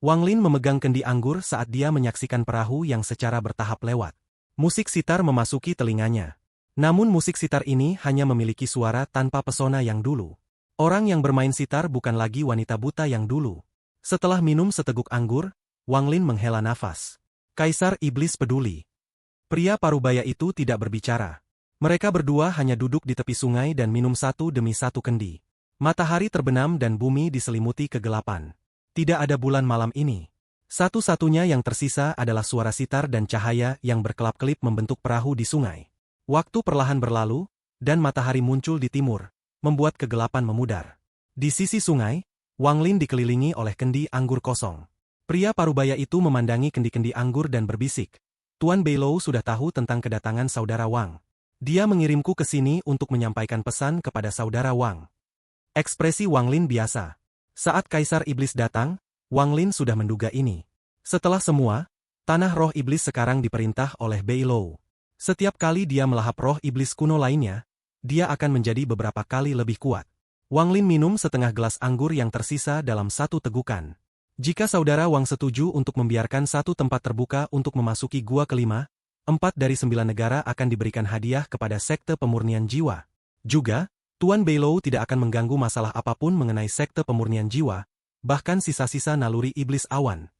Wang Lin memegang kendi anggur saat dia menyaksikan perahu yang secara bertahap lewat. Musik sitar memasuki telinganya. Namun musik sitar ini hanya memiliki suara tanpa pesona yang dulu. Orang yang bermain sitar bukan lagi wanita buta yang dulu. Setelah minum seteguk anggur, Wang Lin menghela nafas. Kaisar Iblis peduli. Pria parubaya itu tidak berbicara. Mereka berdua hanya duduk di tepi sungai dan minum satu demi satu kendi. Matahari terbenam dan bumi diselimuti kegelapan. Tidak ada bulan malam ini. Satu-satunya yang tersisa adalah suara sitar dan cahaya yang berkelap-kelip membentuk perahu di sungai. Waktu perlahan berlalu, dan matahari muncul di timur, membuat kegelapan memudar. Di sisi sungai, Wang Lin dikelilingi oleh kendi anggur kosong. Pria parubaya itu memandangi kendi-kendi anggur dan berbisik. Tuan Beilou sudah tahu tentang kedatangan saudara Wang. Dia mengirimku ke sini untuk menyampaikan pesan kepada saudara Wang. Ekspresi Wang Lin biasa. Saat Kaisar Iblis datang, Wang Lin sudah menduga ini. Setelah semua, tanah roh iblis sekarang diperintah oleh Beilou. Setiap kali dia melahap roh iblis kuno lainnya, dia akan menjadi beberapa kali lebih kuat. Wang Lin minum setengah gelas anggur yang tersisa dalam satu tegukan. Jika saudara Wang setuju untuk membiarkan satu tempat terbuka untuk memasuki gua kelima, 4 dari 9 negara akan diberikan hadiah kepada sekte pemurnian jiwa. Juga, Tuan Beilou tidak akan mengganggu masalah apapun mengenai sekte pemurnian jiwa, bahkan sisa-sisa naluri iblis awan.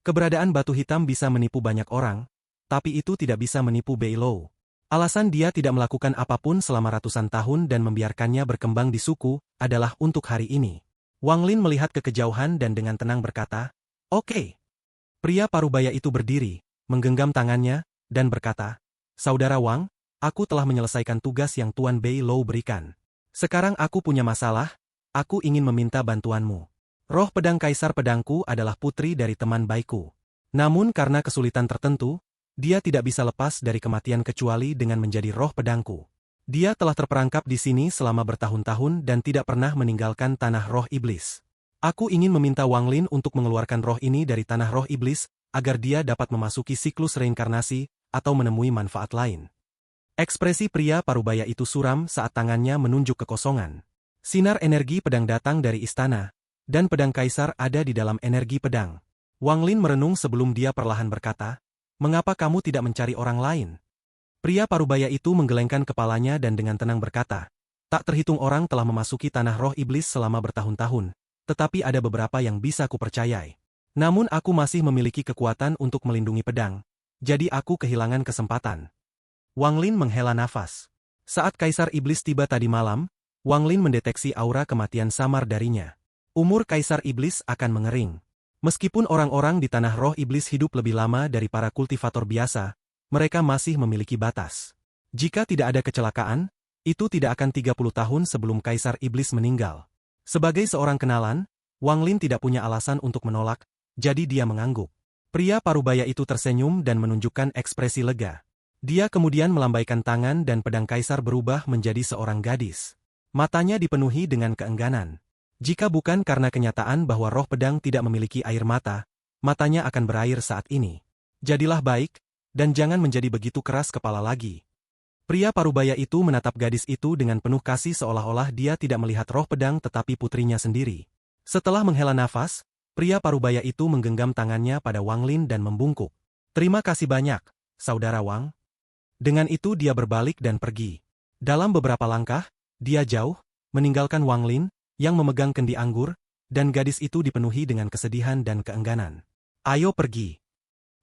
Keberadaan batu hitam bisa menipu banyak orang, tapi itu tidak bisa menipu Beilou. Alasan dia tidak melakukan apapun selama ratusan tahun dan membiarkannya berkembang di suku, adalah untuk hari ini. Wang Lin melihat ke kejauhan dan dengan tenang berkata, "Oke." Pria parubaya itu berdiri, menggenggam tangannya, dan berkata, "Saudara Wang, aku telah menyelesaikan tugas yang Tuan Beilou berikan. Sekarang aku punya masalah, aku ingin meminta bantuanmu. Roh pedang Kaisar Pedangku adalah putri dari teman baikku. Namun karena kesulitan tertentu, dia tidak bisa lepas dari kematian kecuali dengan menjadi roh pedangku. Dia telah terperangkap di sini selama bertahun-tahun dan tidak pernah meninggalkan tanah roh iblis. Aku ingin meminta Wang Lin untuk mengeluarkan roh ini dari tanah roh iblis, agar dia dapat memasuki siklus reinkarnasi, atau menemui manfaat lain." Ekspresi pria parubaya itu suram saat tangannya menunjuk kekosongan. Sinar energi pedang datang dari istana, dan pedang kaisar ada di dalam energi pedang. Wang Lin merenung sebelum dia perlahan berkata, "Mengapa kamu tidak mencari orang lain?" Pria parubaya itu menggelengkan kepalanya dan dengan tenang berkata, "Tak terhitung orang telah memasuki tanah roh iblis selama bertahun-tahun, tetapi ada beberapa yang bisa kupercayai. Namun aku masih memiliki kekuatan untuk melindungi pedang, jadi aku kehilangan kesempatan." Wang Lin menghela nafas. Saat Kaisar Iblis tiba tadi malam, Wang Lin mendeteksi aura kematian samar darinya. Umur Kaisar Iblis akan mengering. Meskipun orang-orang di tanah roh iblis hidup lebih lama dari para kultivator biasa, mereka masih memiliki batas. Jika tidak ada kecelakaan, itu tidak akan 30 tahun sebelum Kaisar Iblis meninggal. Sebagai seorang kenalan, Wang Lin tidak punya alasan untuk menolak, jadi dia mengangguk. Pria parubaya itu tersenyum dan menunjukkan ekspresi lega. Dia kemudian melambaikan tangan dan pedang kaisar berubah menjadi seorang gadis. Matanya dipenuhi dengan keengganan. Jika bukan karena kenyataan bahwa roh pedang tidak memiliki air mata, matanya akan berair saat ini. Jadilah baik, dan jangan menjadi begitu keras kepala lagi. Pria parubaya itu menatap gadis itu dengan penuh kasih seolah-olah dia tidak melihat roh pedang tetapi putrinya sendiri. Setelah menghela nafas, pria parubaya itu menggenggam tangannya pada Wang Lin dan membungkuk. "Terima kasih banyak, Saudara Wang." Dengan itu dia berbalik dan pergi. Dalam beberapa langkah, dia jauh, meninggalkan Wang Lin, yang memegang kendi anggur, dan gadis itu dipenuhi dengan kesedihan dan keengganan. "Ayo pergi."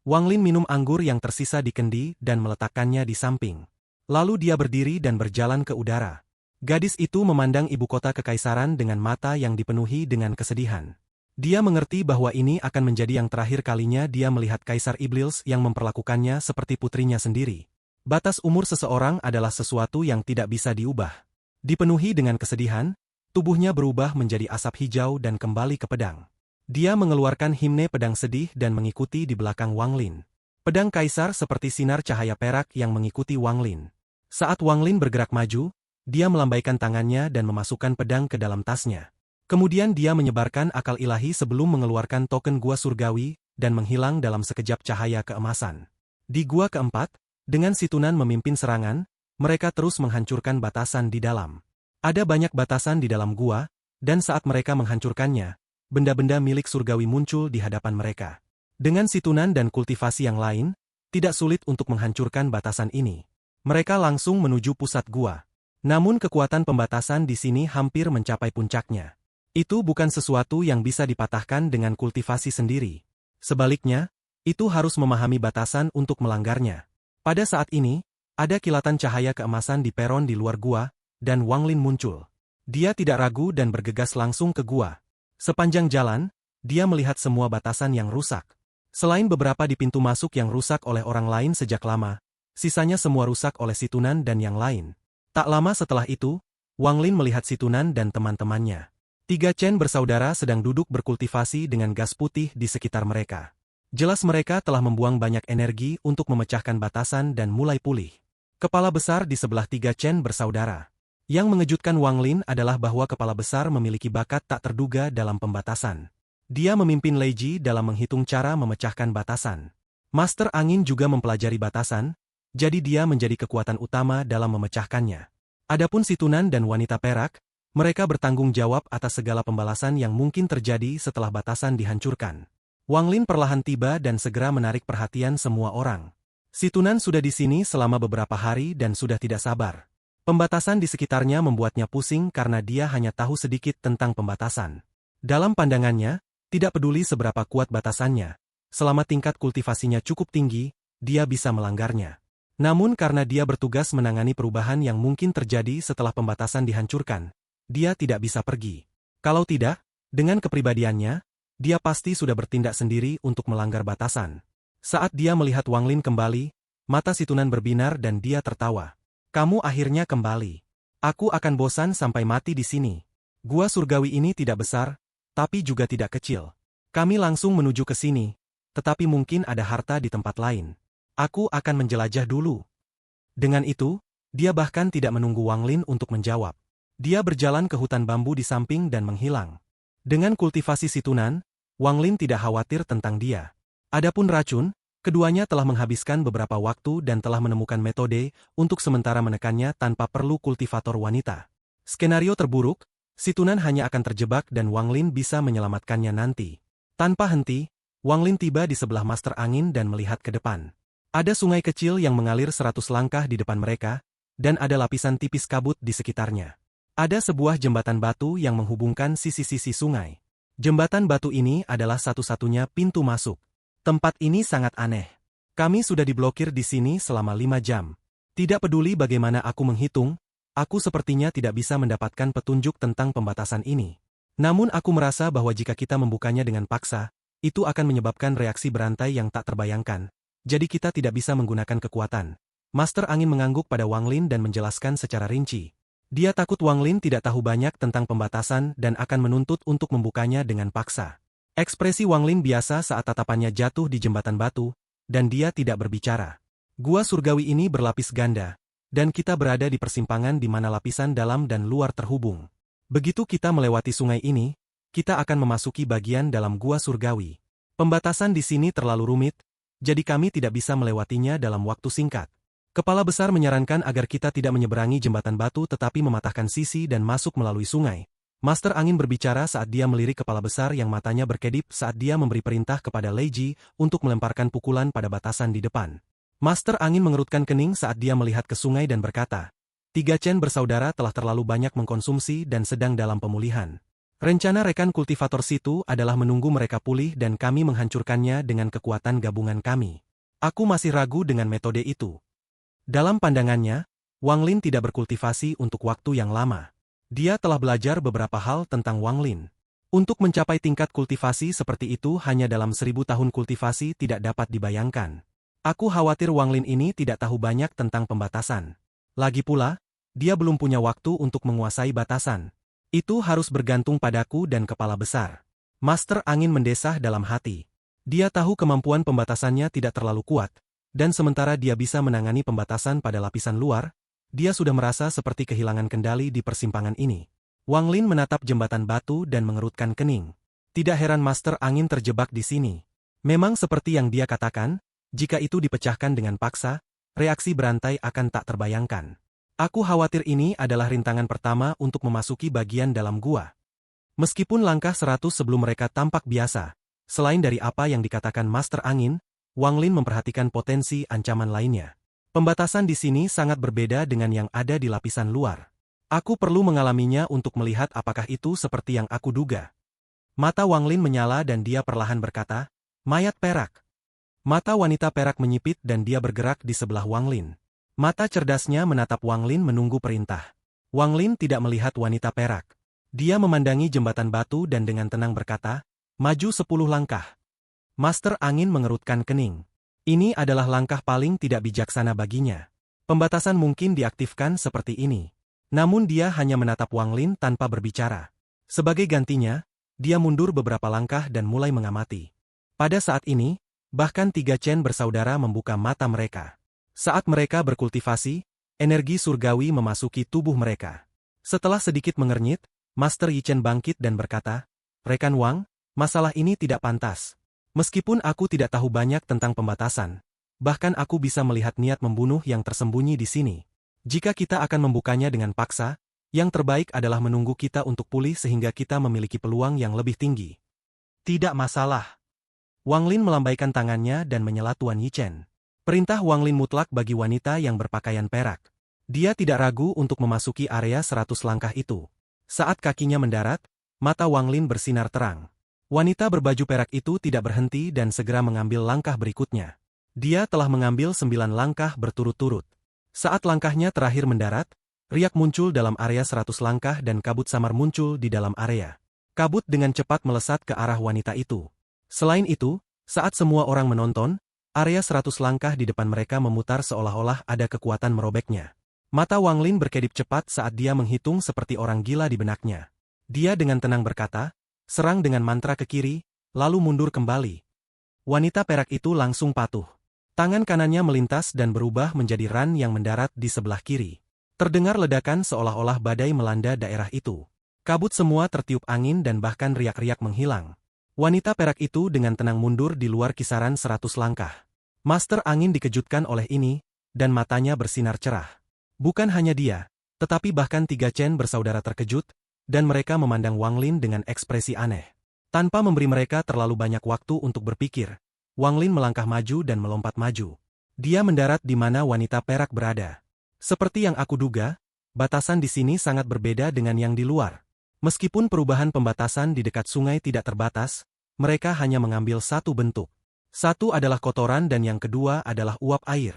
Wang Lin minum anggur yang tersisa di kendi dan meletakkannya di samping. Lalu dia berdiri dan berjalan ke udara. Gadis itu memandang ibu kota kekaisaran dengan mata yang dipenuhi dengan kesedihan. Dia mengerti bahwa ini akan menjadi yang terakhir kalinya dia melihat Kaisar Iblis yang memperlakukannya seperti putrinya sendiri. Batas umur seseorang adalah sesuatu yang tidak bisa diubah. Dipenuhi dengan kesedihan, tubuhnya berubah menjadi asap hijau dan kembali ke pedang. Dia mengeluarkan himne pedang sedih dan mengikuti di belakang Wang Lin. Pedang kaisar seperti sinar cahaya perak yang mengikuti Wang Lin. Saat Wang Lin bergerak maju, dia melambaikan tangannya dan memasukkan pedang ke dalam tasnya. Kemudian dia menyebarkan akal ilahi sebelum mengeluarkan token gua surgawi dan menghilang dalam sekejap cahaya keemasan. Di gua keempat, dengan Situnan memimpin serangan, mereka terus menghancurkan batasan di dalam. Ada banyak batasan di dalam gua, dan saat mereka menghancurkannya, benda-benda milik surgawi muncul di hadapan mereka. Dengan situnan dan kultivasi yang lain, tidak sulit untuk menghancurkan batasan ini. Mereka langsung menuju pusat gua. Namun kekuatan pembatasan di sini hampir mencapai puncaknya. Itu bukan sesuatu yang bisa dipatahkan dengan kultivasi sendiri. Sebaliknya, itu harus memahami batasan untuk melanggarnya. Pada saat ini, ada kilatan cahaya keemasan di peron di luar gua, dan Wang Lin muncul. Dia tidak ragu dan bergegas langsung ke gua. Sepanjang jalan, dia melihat semua batasan yang rusak. Selain beberapa di pintu masuk yang rusak oleh orang lain sejak lama, sisanya semua rusak oleh Situnan dan yang lain. Tak lama setelah itu, Wang Lin melihat Situnan dan teman-temannya. 3 Chen bersaudara sedang duduk berkultivasi dengan gas putih di sekitar mereka. Jelas mereka telah membuang banyak energi untuk memecahkan batasan dan mulai pulih. Kepala besar di sebelah 3 Chen bersaudara. Yang mengejutkan Wang Lin adalah bahwa kepala besar memiliki bakat tak terduga dalam pembatasan. Dia memimpin Lei Ji dalam menghitung cara memecahkan batasan. Master Angin juga mempelajari batasan, jadi dia menjadi kekuatan utama dalam memecahkannya. Adapun Situnan dan wanita perak, mereka bertanggung jawab atas segala pembalasan yang mungkin terjadi setelah batasan dihancurkan. Wang Lin perlahan tiba dan segera menarik perhatian semua orang. Situnan sudah di sini selama beberapa hari dan sudah tidak sabar. Pembatasan di sekitarnya membuatnya pusing karena dia hanya tahu sedikit tentang pembatasan. Dalam pandangannya, tidak peduli seberapa kuat batasannya, selama tingkat kultivasinya cukup tinggi, dia bisa melanggarnya. Namun karena dia bertugas menangani perubahan yang mungkin terjadi setelah pembatasan dihancurkan, dia tidak bisa pergi. Kalau tidak, dengan kepribadiannya, dia pasti sudah bertindak sendiri untuk melanggar batasan. Saat dia melihat Wang Lin kembali, mata Situnan berbinar dan dia tertawa. Kamu akhirnya kembali. Aku akan bosan sampai mati di sini. Gua surgawi ini tidak besar, tapi juga tidak kecil. Kami langsung menuju ke sini, tetapi mungkin ada harta di tempat lain. Aku akan menjelajah dulu. Dengan itu, dia bahkan tidak menunggu Wang Lin untuk menjawab. Dia berjalan ke hutan bambu di samping dan menghilang. Dengan kultivasi Situnan, Wang Lin tidak khawatir tentang dia. Adapun racun, keduanya telah menghabiskan beberapa waktu dan telah menemukan metode untuk sementara menekannya tanpa perlu kultivator wanita. Skenario terburuk, Situnan hanya akan terjebak dan Wang Lin bisa menyelamatkannya nanti. Tanpa henti, Wang Lin tiba di sebelah Master Angin dan melihat ke depan. Ada sungai kecil yang mengalir 100 langkah di depan mereka, dan ada lapisan tipis kabut di sekitarnya. Ada sebuah jembatan batu yang menghubungkan sisi-sisi sungai. Jembatan batu ini adalah satu-satunya pintu masuk. Tempat ini sangat aneh. Kami sudah diblokir di sini selama 5 jam. Tidak peduli bagaimana aku menghitung, aku sepertinya tidak bisa mendapatkan petunjuk tentang pembatasan ini. Namun aku merasa bahwa jika kita membukanya dengan paksa, itu akan menyebabkan reaksi berantai yang tak terbayangkan. Jadi kita tidak bisa menggunakan kekuatan. Master Angin mengangguk pada Wang Lin dan menjelaskan secara rinci. Dia takut Wang Lin tidak tahu banyak tentang pembatasan dan akan menuntut untuk membukanya dengan paksa. Ekspresi Wang Lin biasa saat tatapannya jatuh di jembatan batu, dan dia tidak berbicara. Gua surgawi ini berlapis ganda, dan kita berada di persimpangan di mana lapisan dalam dan luar terhubung. Begitu kita melewati sungai ini, kita akan memasuki bagian dalam gua surgawi. Pembatasan di sini terlalu rumit, jadi kami tidak bisa melewatinya dalam waktu singkat. Kepala besar menyarankan agar kita tidak menyeberangi jembatan batu tetapi mematahkan sisi dan masuk melalui sungai. Master Angin berbicara saat dia melirik kepala besar yang matanya berkedip saat dia memberi perintah kepada Lei Ji untuk melemparkan pukulan pada batasan di depan. Master Angin mengerutkan kening saat dia melihat ke sungai dan berkata, 3 Chen bersaudara telah terlalu banyak mengkonsumsi dan sedang dalam pemulihan. Rencana rekan kultivator situ adalah menunggu mereka pulih dan kami menghancurkannya dengan kekuatan gabungan kami. Aku masih ragu dengan metode itu. Dalam pandangannya, Wang Lin tidak berkultivasi untuk waktu yang lama. Dia telah belajar beberapa hal tentang Wang Lin. Untuk mencapai tingkat kultivasi seperti itu hanya dalam 1000 tahun kultivasi tidak dapat dibayangkan. Aku khawatir Wang Lin ini tidak tahu banyak tentang pembatasan. Lagi pula, dia belum punya waktu untuk menguasai batasan. Itu harus bergantung padaku dan kepala besar. Master Angin mendesah dalam hati. Dia tahu kemampuan pembatasannya tidak terlalu kuat, dan sementara dia bisa menangani pembatasan pada lapisan luar, dia sudah merasa seperti kehilangan kendali di persimpangan ini. Wang Lin menatap jembatan batu dan mengerutkan kening. Tidak heran Master Angin terjebak di sini. Memang seperti yang dia katakan, jika itu dipecahkan dengan paksa, reaksi berantai akan tak terbayangkan. Aku khawatir ini adalah rintangan pertama untuk memasuki bagian dalam gua. Meskipun langkah 100 sebelum mereka tampak biasa, selain dari apa yang dikatakan Master Angin, Wang Lin memperhatikan potensi ancaman lainnya. Pembatasan di sini sangat berbeda dengan yang ada di lapisan luar. Aku perlu mengalaminya untuk melihat apakah itu seperti yang aku duga. Mata Wang Lin menyala dan dia perlahan berkata, "Mayat perak." Mata wanita perak menyipit dan dia bergerak di sebelah Wang Lin. Mata cerdasnya menatap Wang Lin menunggu perintah. Wang Lin tidak melihat wanita perak. Dia memandangi jembatan batu dan dengan tenang berkata, "Maju 10 langkah." Master Angin mengerutkan kening. Ini adalah langkah paling tidak bijaksana baginya. Pembatasan mungkin diaktifkan seperti ini. Namun dia hanya menatap Wang Lin tanpa berbicara. Sebagai gantinya, dia mundur beberapa langkah dan mulai mengamati. Pada saat ini, bahkan 3 Chen bersaudara membuka mata mereka. Saat mereka berkultivasi, energi surgawi memasuki tubuh mereka. Setelah sedikit mengernyit, Master Yi Chen bangkit dan berkata, "Rekan Wang, masalah ini tidak pantas. Meskipun aku tidak tahu banyak tentang pembatasan, bahkan aku bisa melihat niat membunuh yang tersembunyi di sini. Jika kita akan membukanya dengan paksa, yang terbaik adalah menunggu kita untuk pulih sehingga kita memiliki peluang yang lebih tinggi." "Tidak masalah." Wang Lin melambaikan tangannya dan menyela Tuan Yi Chen. Perintah Wang Lin mutlak bagi wanita yang berpakaian perak. Dia tidak ragu untuk memasuki area 100 langkah itu. Saat kakinya mendarat, mata Wang Lin bersinar terang. Wanita berbaju perak itu tidak berhenti dan segera mengambil langkah berikutnya. Dia telah mengambil 9 langkah berturut-turut. Saat langkahnya terakhir mendarat, riak muncul dalam area 100 langkah dan kabut samar muncul di dalam area. Kabut dengan cepat melesat ke arah wanita itu. Selain itu, saat semua orang menonton, area 100 langkah di depan mereka memutar seolah-olah ada kekuatan merobeknya. Mata Wang Lin berkedip cepat saat dia menghitung seperti orang gila di benaknya. Dia dengan tenang berkata, "Serang dengan mantra ke kiri, lalu mundur kembali." Wanita perak itu langsung patuh. Tangan kanannya melintas dan berubah menjadi ran yang mendarat di sebelah kiri. Terdengar ledakan seolah-olah badai melanda daerah itu. Kabut semua tertiup angin dan bahkan riak-riak menghilang. Wanita perak itu dengan tenang mundur di luar kisaran 100 langkah. Master Angin dikejutkan oleh ini, dan matanya bersinar cerah. Bukan hanya dia, tetapi bahkan 3 Chen bersaudara terkejut, dan mereka memandang Wang Lin dengan ekspresi aneh. Tanpa memberi mereka terlalu banyak waktu untuk berpikir, Wang Lin melangkah maju dan melompat maju. Dia mendarat di mana wanita perak berada. Seperti yang aku duga, batasan di sini sangat berbeda dengan yang di luar. Meskipun perubahan pembatasan di dekat sungai tidak terbatas, mereka hanya mengambil satu bentuk. Satu adalah kotoran dan yang kedua adalah uap air.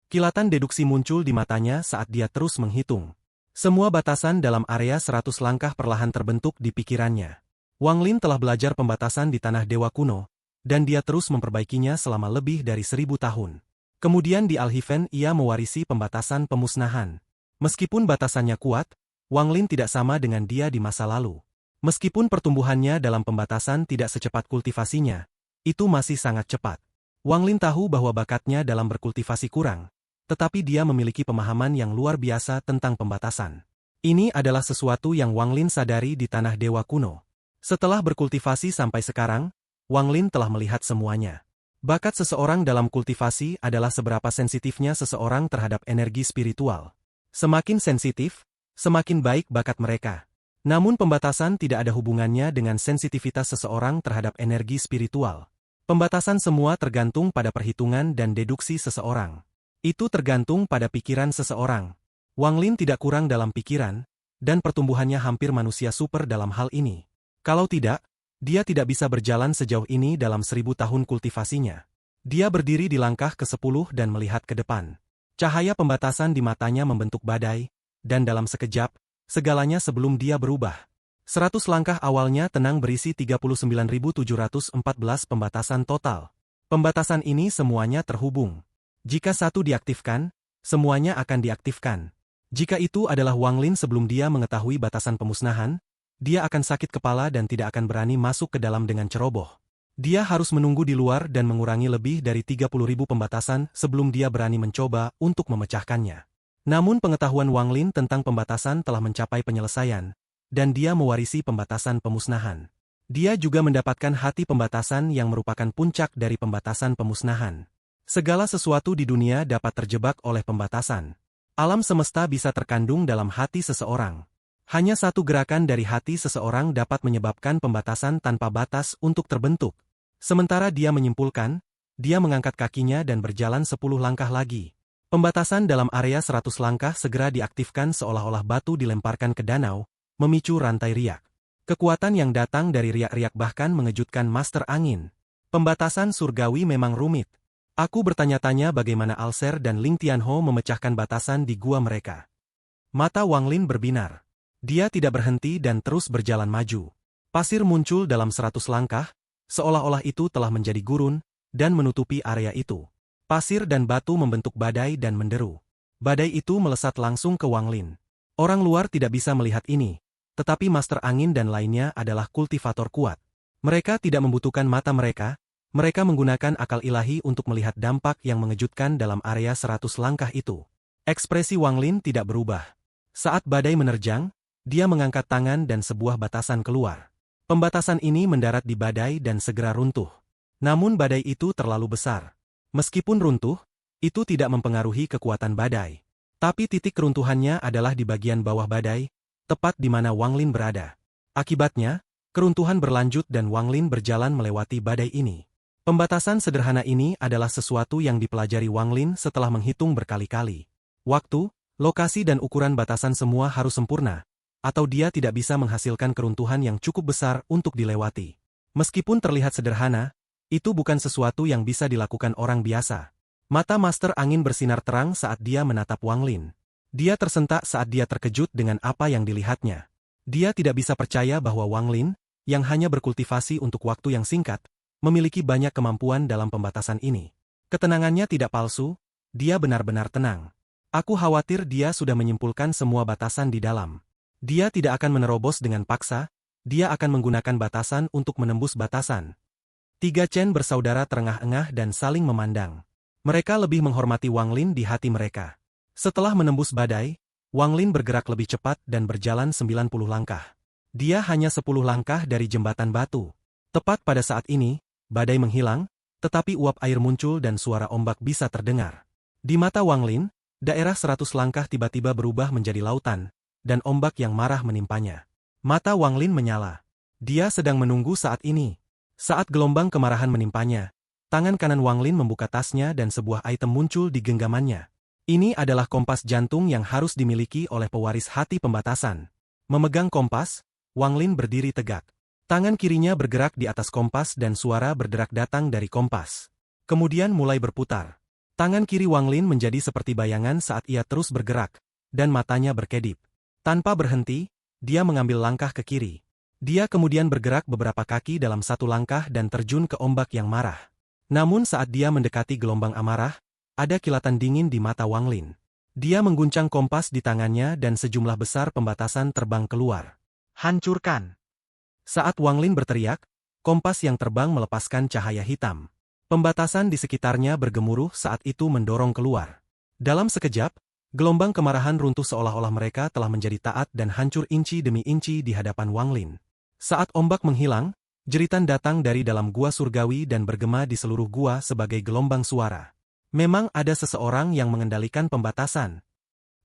Kilatan deduksi muncul di matanya saat dia terus menghitung. Semua batasan dalam area 100 langkah perlahan terbentuk di pikirannya. Wang Lin telah belajar pembatasan di tanah dewa kuno, dan dia terus memperbaikinya selama lebih dari 1000 tahun. Kemudian di Alhiven ia mewarisi pembatasan pemusnahan. Meskipun batasannya kuat, Wang Lin tidak sama dengan dia di masa lalu. Meskipun pertumbuhannya dalam pembatasan tidak secepat kultivasinya, itu masih sangat cepat. Wang Lin tahu bahwa bakatnya dalam berkultivasi kurang, tetapi dia memiliki pemahaman yang luar biasa tentang pembatasan. Ini adalah sesuatu yang Wang Lin sadari di tanah dewa kuno. Setelah berkultivasi sampai sekarang, Wang Lin telah melihat semuanya. Bakat seseorang dalam kultivasi adalah seberapa sensitifnya seseorang terhadap energi spiritual. Semakin sensitif, semakin baik bakat mereka. Namun pembatasan tidak ada hubungannya dengan sensitivitas seseorang terhadap energi spiritual. Pembatasan semua tergantung pada perhitungan dan deduksi seseorang. Itu tergantung pada pikiran seseorang. Wang Lin tidak kurang dalam pikiran, dan pertumbuhannya hampir manusia super dalam hal ini. Kalau tidak, dia tidak bisa berjalan sejauh ini dalam 1000 tahun kultivasinya. Dia berdiri di langkah ke-10 dan melihat ke depan. Cahaya pembatasan di matanya membentuk badai, dan dalam sekejap, segalanya sebelum dia berubah. 100 langkah awalnya tenang berisi 39.714 pembatasan total. Pembatasan ini semuanya terhubung. Jika satu diaktifkan, semuanya akan diaktifkan. Jika itu adalah Wang Lin sebelum dia mengetahui batasan pemusnahan, dia akan sakit kepala dan tidak akan berani masuk ke dalam dengan ceroboh. Dia harus menunggu di luar dan mengurangi lebih dari 30.000 pembatasan sebelum dia berani mencoba untuk memecahkannya. Namun pengetahuan Wang Lin tentang pembatasan telah mencapai penyelesaian, dan dia mewarisi pembatasan pemusnahan. Dia juga mendapatkan hati pembatasan yang merupakan puncak dari pembatasan pemusnahan. Segala sesuatu di dunia dapat terjebak oleh pembatasan. Alam semesta bisa terkandung dalam hati seseorang. Hanya satu gerakan dari hati seseorang dapat menyebabkan pembatasan tanpa batas untuk terbentuk. Sementara dia menyimpulkan, dia mengangkat kakinya dan berjalan 10 langkah lagi. Pembatasan dalam area 100 langkah segera diaktifkan seolah-olah batu dilemparkan ke danau, memicu rantai riak. Kekuatan yang datang dari riak-riak bahkan mengejutkan Master Angin. Pembatasan surgawi memang rumit. Aku bertanya-tanya bagaimana Alser dan Ling Tianho memecahkan batasan di gua mereka. Mata Wang Lin berbinar. Dia tidak berhenti dan terus berjalan maju. Pasir muncul dalam 100 langkah, seolah-olah itu telah menjadi gurun, dan menutupi area itu. Pasir dan batu membentuk badai dan menderu. Badai itu melesat langsung ke Wang Lin. Orang luar tidak bisa melihat ini, tetapi Master Angin dan lainnya adalah kultivator kuat. Mereka tidak membutuhkan mata mereka menggunakan akal ilahi untuk melihat dampak yang mengejutkan dalam area 100 langkah itu. Ekspresi Wang Lin tidak berubah. Saat badai menerjang, dia mengangkat tangan dan sebuah batasan keluar. Pembatasan ini mendarat di badai dan segera runtuh. Namun badai itu terlalu besar. Meskipun runtuh, itu tidak mempengaruhi kekuatan badai. Tapi titik keruntuhannya adalah di bagian bawah badai, tepat di mana Wang Lin berada. Akibatnya, keruntuhan berlanjut dan Wang Lin berjalan melewati badai ini. Pembatasan sederhana ini adalah sesuatu yang dipelajari Wang Lin setelah menghitung berkali-kali. Waktu, lokasi dan ukuran batasan semua harus sempurna, atau dia tidak bisa menghasilkan keruntuhan yang cukup besar untuk dilewati. Meskipun terlihat sederhana, itu bukan sesuatu yang bisa dilakukan orang biasa. Mata Master Angin bersinar terang saat dia menatap Wang Lin. Dia tersentak saat dia terkejut dengan apa yang dilihatnya. Dia tidak bisa percaya bahwa Wang Lin, yang hanya berkultivasi untuk waktu yang singkat, memiliki banyak kemampuan dalam pembatasan ini. Ketenangannya tidak palsu, dia benar-benar tenang. Aku khawatir dia sudah menyimpulkan semua batasan di dalam. Dia tidak akan menerobos dengan paksa, dia akan menggunakan batasan untuk menembus batasan. Tiga Chen bersaudara terengah-engah dan saling memandang. Mereka lebih menghormati Wang Lin di hati mereka. Setelah menembus badai, Wang Lin bergerak lebih cepat dan berjalan 90 langkah. Dia hanya 10 langkah dari jembatan batu. Tepat pada saat ini, badai menghilang, tetapi uap air muncul dan suara ombak bisa terdengar. Di mata Wang Lin, daerah 100 langkah tiba-tiba berubah menjadi lautan, dan ombak yang marah menimpanya. Mata Wang Lin menyala. Dia sedang menunggu saat ini. Saat gelombang kemarahan menimpanya, tangan kanan Wang Lin membuka tasnya dan sebuah item muncul di genggamannya. Ini adalah kompas jantung yang harus dimiliki oleh pewaris hati pembatasan. Memegang kompas, Wang Lin berdiri tegak. Tangan kirinya bergerak di atas kompas dan suara berderak datang dari kompas. Kemudian mulai berputar. Tangan kiri Wang Lin menjadi seperti bayangan saat ia terus bergerak, dan matanya berkedip. Tanpa berhenti, dia mengambil langkah ke kiri. Dia kemudian bergerak beberapa kaki dalam satu langkah dan terjun ke ombak yang marah. Namun saat dia mendekati gelombang amarah, ada kilatan dingin di mata Wang Lin. Dia mengguncang kompas di tangannya dan sejumlah besar pembatasan terbang keluar. Hancurkan! Saat Wang Lin berteriak, kompas yang terbang melepaskan cahaya hitam. Pembatasan di sekitarnya bergemuruh saat itu mendorong keluar. Dalam sekejap, gelombang kemarahan runtuh seolah-olah mereka telah menjadi taat dan hancur inci demi inci di hadapan Wang Lin. Saat ombak menghilang, jeritan datang dari dalam gua surgawi dan bergema di seluruh gua sebagai gelombang suara. Memang ada seseorang yang mengendalikan pembatasan.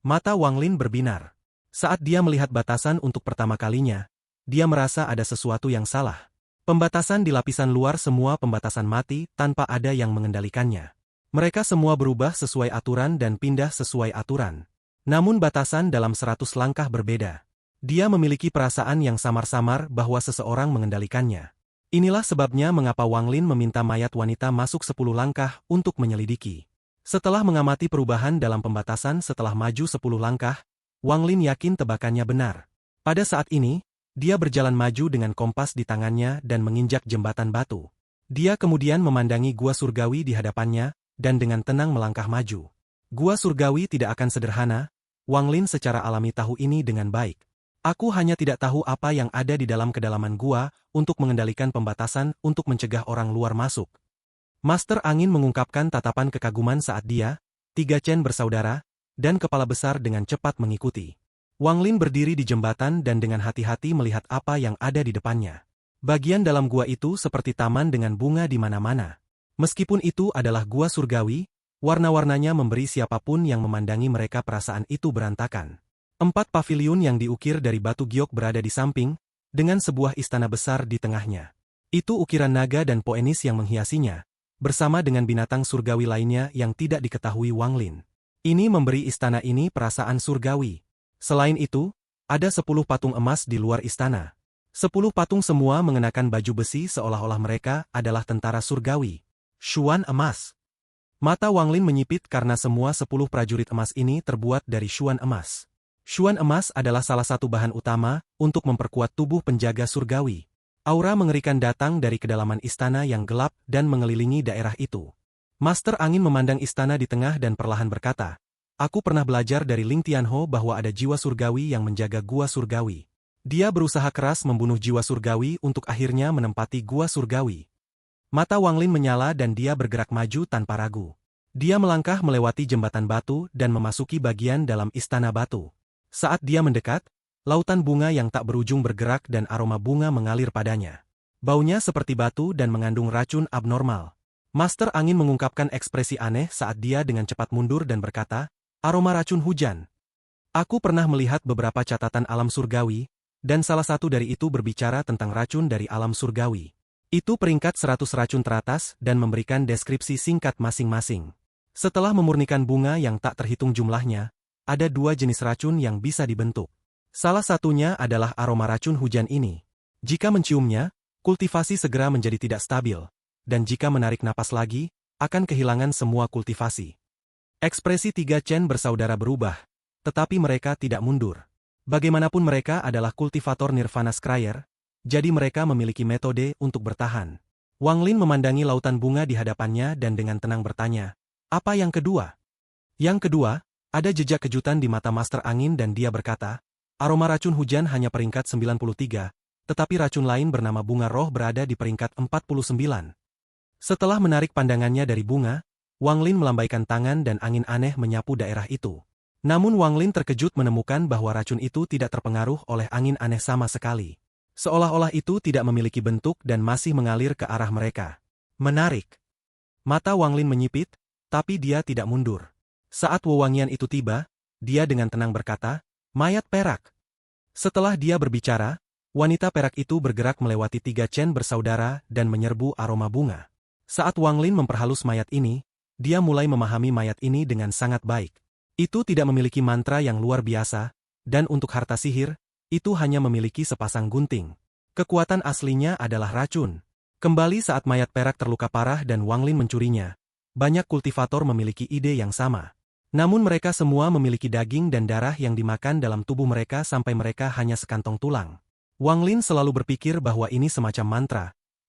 Mata Wang Lin berbinar. Saat dia melihat batasan untuk pertama kalinya, dia merasa ada sesuatu yang salah. Pembatasan di lapisan luar semua pembatasan mati tanpa ada yang mengendalikannya. Mereka semua berubah sesuai aturan dan pindah sesuai aturan. Namun batasan dalam 100 langkah berbeda. Dia memiliki perasaan yang samar-samar bahwa seseorang mengendalikannya. Inilah sebabnya mengapa Wang Lin meminta mayat wanita masuk 10 langkah untuk menyelidiki. Setelah mengamati perubahan dalam pembatasan setelah maju 10 langkah, Wang Lin yakin tebakannya benar. Pada saat ini, dia berjalan maju dengan kompas di tangannya dan menginjak jembatan batu. Dia kemudian memandangi gua surgawi di hadapannya, dan dengan tenang melangkah maju. Gua surgawi tidak akan sederhana, Wang Lin secara alami tahu ini dengan baik. Aku hanya tidak tahu apa yang ada di dalam kedalaman gua, untuk mengendalikan pembatasan untuk mencegah orang luar masuk. Master Angin mengungkapkan tatapan kekaguman saat dia, Tiga Chen bersaudara, dan kepala besar dengan cepat mengikuti. Wang Lin berdiri di jembatan dan dengan hati-hati melihat apa yang ada di depannya. Bagian dalam gua itu seperti taman dengan bunga di mana-mana. Meskipun itu adalah gua surgawi, warna-warnanya memberi siapapun yang memandangi mereka perasaan itu berantakan. 4 paviliun yang diukir dari batu giok berada di samping, dengan sebuah istana besar di tengahnya. Itu ukiran naga dan poenis yang menghiasinya, bersama dengan binatang surgawi lainnya yang tidak diketahui Wang Lin. Ini memberi istana ini perasaan surgawi. Selain itu, ada 10 patung emas di luar istana. 10 patung semua mengenakan baju besi seolah-olah mereka adalah tentara surgawi. Syuan emas. Mata Wang Lin menyipit karena semua 10 prajurit emas ini terbuat dari syuan emas. Syuan emas adalah salah satu bahan utama untuk memperkuat tubuh penjaga surgawi. Aura mengerikan datang dari kedalaman istana yang gelap dan mengelilingi daerah itu. Master Angin memandang istana di tengah dan perlahan berkata, "Aku pernah belajar dari Ling Tianho bahwa ada jiwa surgawi yang menjaga gua surgawi. Dia berusaha keras membunuh jiwa surgawi untuk akhirnya menempati gua surgawi." Mata Wang Lin menyala dan dia bergerak maju tanpa ragu. Dia melangkah melewati jembatan batu dan memasuki bagian dalam istana batu. Saat dia mendekat, lautan bunga yang tak berujung bergerak dan aroma bunga mengalir padanya. Baunya seperti batu dan mengandung racun abnormal. Master Angin mengungkapkan ekspresi aneh saat dia dengan cepat mundur dan berkata, "Aroma racun hujan." Aku pernah melihat beberapa catatan alam surgawi, dan salah satu dari itu berbicara tentang racun dari alam surgawi. Itu peringkat 100 racun teratas dan memberikan deskripsi singkat masing-masing. Setelah memurnikan bunga yang tak terhitung jumlahnya, ada 2 jenis racun yang bisa dibentuk. Salah satunya adalah aroma racun hujan ini. Jika menciumnya, kultivasi segera menjadi tidak stabil, dan jika menarik napas lagi, akan kehilangan semua kultivasi. Ekspresi 3 Chen bersaudara berubah, tetapi mereka tidak mundur. Bagaimanapun mereka adalah kultivator Nirvana Scryer, jadi mereka memiliki metode untuk bertahan. Wang Lin memandangi lautan bunga di hadapannya dan dengan tenang bertanya, "Apa yang kedua?" Yang kedua, ada jejak kejutan di mata Master Angin dan dia berkata, "Aroma racun hujan hanya peringkat 93, tetapi racun lain bernama bunga roh berada di peringkat 49. Setelah menarik pandangannya dari bunga, Wang Lin melambaikan tangan dan angin aneh menyapu daerah itu. Namun Wang Lin terkejut menemukan bahwa racun itu tidak terpengaruh oleh angin aneh sama sekali. Seolah-olah itu tidak memiliki bentuk dan masih mengalir ke arah mereka. Menarik. Mata Wang Lin menyipit, tapi dia tidak mundur. Saat wewangian itu tiba, dia dengan tenang berkata, "Mayat perak." Setelah dia berbicara, wanita perak itu bergerak melewati 3 Chen bersaudara dan menyerbu aroma bunga. Saat Wang Lin memperhalus mayat ini, dia mulai memahami mayat ini dengan sangat baik. Itu tidak memiliki mantra yang luar biasa, dan untuk harta sihir, itu hanya memiliki sepasang gunting. Kekuatan aslinya adalah racun. Kembali saat mayat perak terluka parah dan Wang Lin mencurinya, banyak kultivator memiliki ide yang sama. Namun mereka semua memiliki daging dan darah yang dimakan dalam tubuh mereka sampai mereka hanya sekantong tulang. Wang Lin selalu berpikir bahwa ini semacam mantra,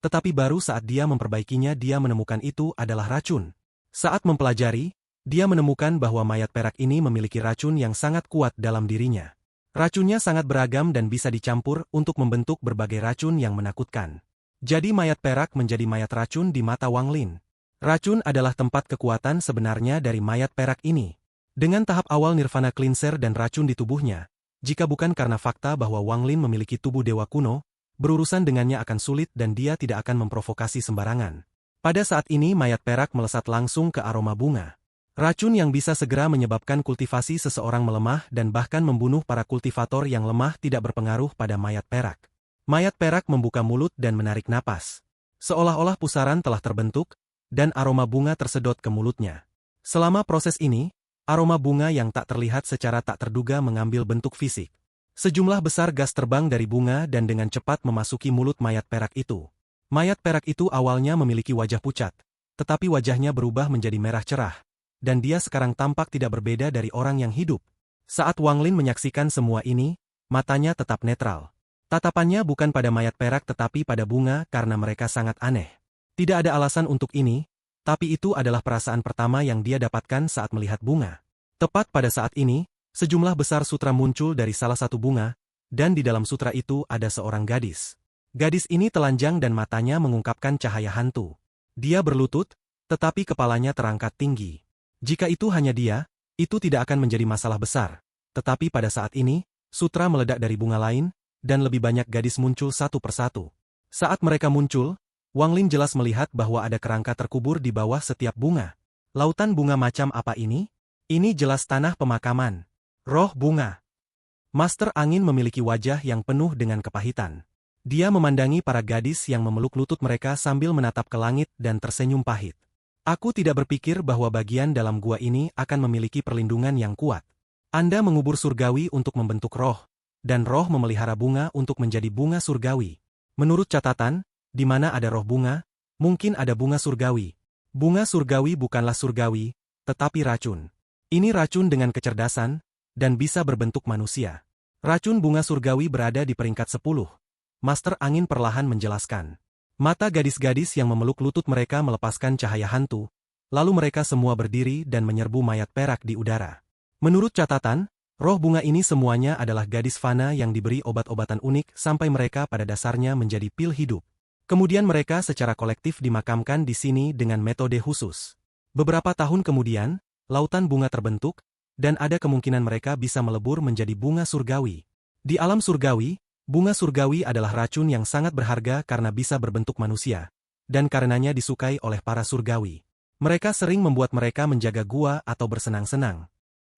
tetapi baru saat dia memperbaikinya dia menemukan itu adalah racun. Saat mempelajari, dia menemukan bahwa mayat perak ini memiliki racun yang sangat kuat dalam dirinya. Racunnya sangat beragam dan bisa dicampur untuk membentuk berbagai racun yang menakutkan. Jadi mayat perak menjadi mayat racun di mata Wang Lin. Racun adalah tempat kekuatan sebenarnya dari mayat perak ini. Dengan tahap awal Nirvana Cleanser dan racun di tubuhnya, jika bukan karena fakta bahwa Wang Lin memiliki tubuh dewa kuno, berurusan dengannya akan sulit dan dia tidak akan memprovokasi sembarangan. Pada saat ini mayat perak melesat langsung ke aroma bunga. Racun yang bisa segera menyebabkan kultivasi seseorang melemah dan bahkan membunuh para kultivator yang lemah tidak berpengaruh pada mayat perak. Mayat perak membuka mulut dan menarik napas. Seolah-olah pusaran telah terbentuk, dan aroma bunga tersedot ke mulutnya. Selama proses ini, aroma bunga yang tak terlihat secara tak terduga mengambil bentuk fisik. Sejumlah besar gas terbang dari bunga dan dengan cepat memasuki mulut mayat perak itu. Mayat perak itu awalnya memiliki wajah pucat, tetapi wajahnya berubah menjadi merah cerah, dan dia sekarang tampak tidak berbeda dari orang yang hidup. Saat Wang Lin menyaksikan semua ini, matanya tetap netral. Tatapannya bukan pada mayat perak tetapi pada bunga karena mereka sangat aneh. Tidak ada alasan untuk ini, tapi itu adalah perasaan pertama yang dia dapatkan saat melihat bunga. Tepat pada saat ini, sejumlah besar sutra muncul dari salah satu bunga, dan di dalam sutra itu ada seorang gadis. Gadis ini telanjang dan matanya mengungkapkan cahaya hantu. Dia berlutut, tetapi kepalanya terangkat tinggi. Jika itu hanya dia, itu tidak akan menjadi masalah besar. Tetapi pada saat ini, sutra meledak dari bunga lain, dan lebih banyak gadis muncul satu persatu. Saat mereka muncul, Wang Lin jelas melihat bahwa ada kerangka terkubur di bawah setiap bunga. Lautan bunga macam apa ini? Ini jelas tanah pemakaman. Roh bunga. Master Angin memiliki wajah yang penuh dengan kepahitan. Dia memandangi para gadis yang memeluk lutut mereka sambil menatap ke langit dan tersenyum pahit. Aku tidak berpikir bahwa bagian dalam gua ini akan memiliki perlindungan yang kuat. Anda mengubur surgawi untuk membentuk roh, dan roh memelihara bunga untuk menjadi bunga surgawi. Menurut catatan, di mana ada roh bunga, mungkin ada bunga surgawi. Bunga surgawi bukanlah surgawi, tetapi racun. Ini racun dengan kecerdasan, dan bisa berbentuk manusia. Racun bunga surgawi berada di peringkat 10. Master Angin perlahan menjelaskan. Mata gadis-gadis yang memeluk lutut mereka melepaskan cahaya hantu, lalu mereka semua berdiri dan menyerbu mayat perak di udara. Menurut catatan, roh bunga ini semuanya adalah gadis fana yang diberi obat-obatan unik sampai mereka pada dasarnya menjadi pil hidup. Kemudian mereka secara kolektif dimakamkan di sini dengan metode khusus. Beberapa tahun kemudian, lautan bunga terbentuk, dan ada kemungkinan mereka bisa melebur menjadi bunga surgawi. Di alam surgawi, bunga surgawi adalah racun yang sangat berharga karena bisa berbentuk manusia, dan karenanya disukai oleh para surgawi. Mereka sering membuat mereka menjaga gua atau bersenang-senang.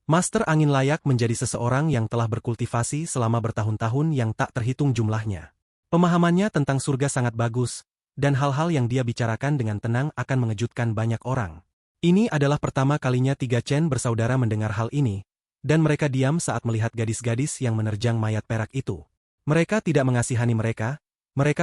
Master Angin layak menjadi seseorang yang telah berkultivasi selama bertahun-tahun yang tak terhitung jumlahnya. Pemahamannya tentang surga sangat bagus, dan hal-hal yang dia bicarakan dengan tenang akan mengejutkan banyak orang. Ini adalah pertama kalinya 3 Chen bersaudara mendengar hal ini, dan mereka diam saat melihat gadis-gadis yang menerjang mayat perak itu. Mereka tidak mengasihani mereka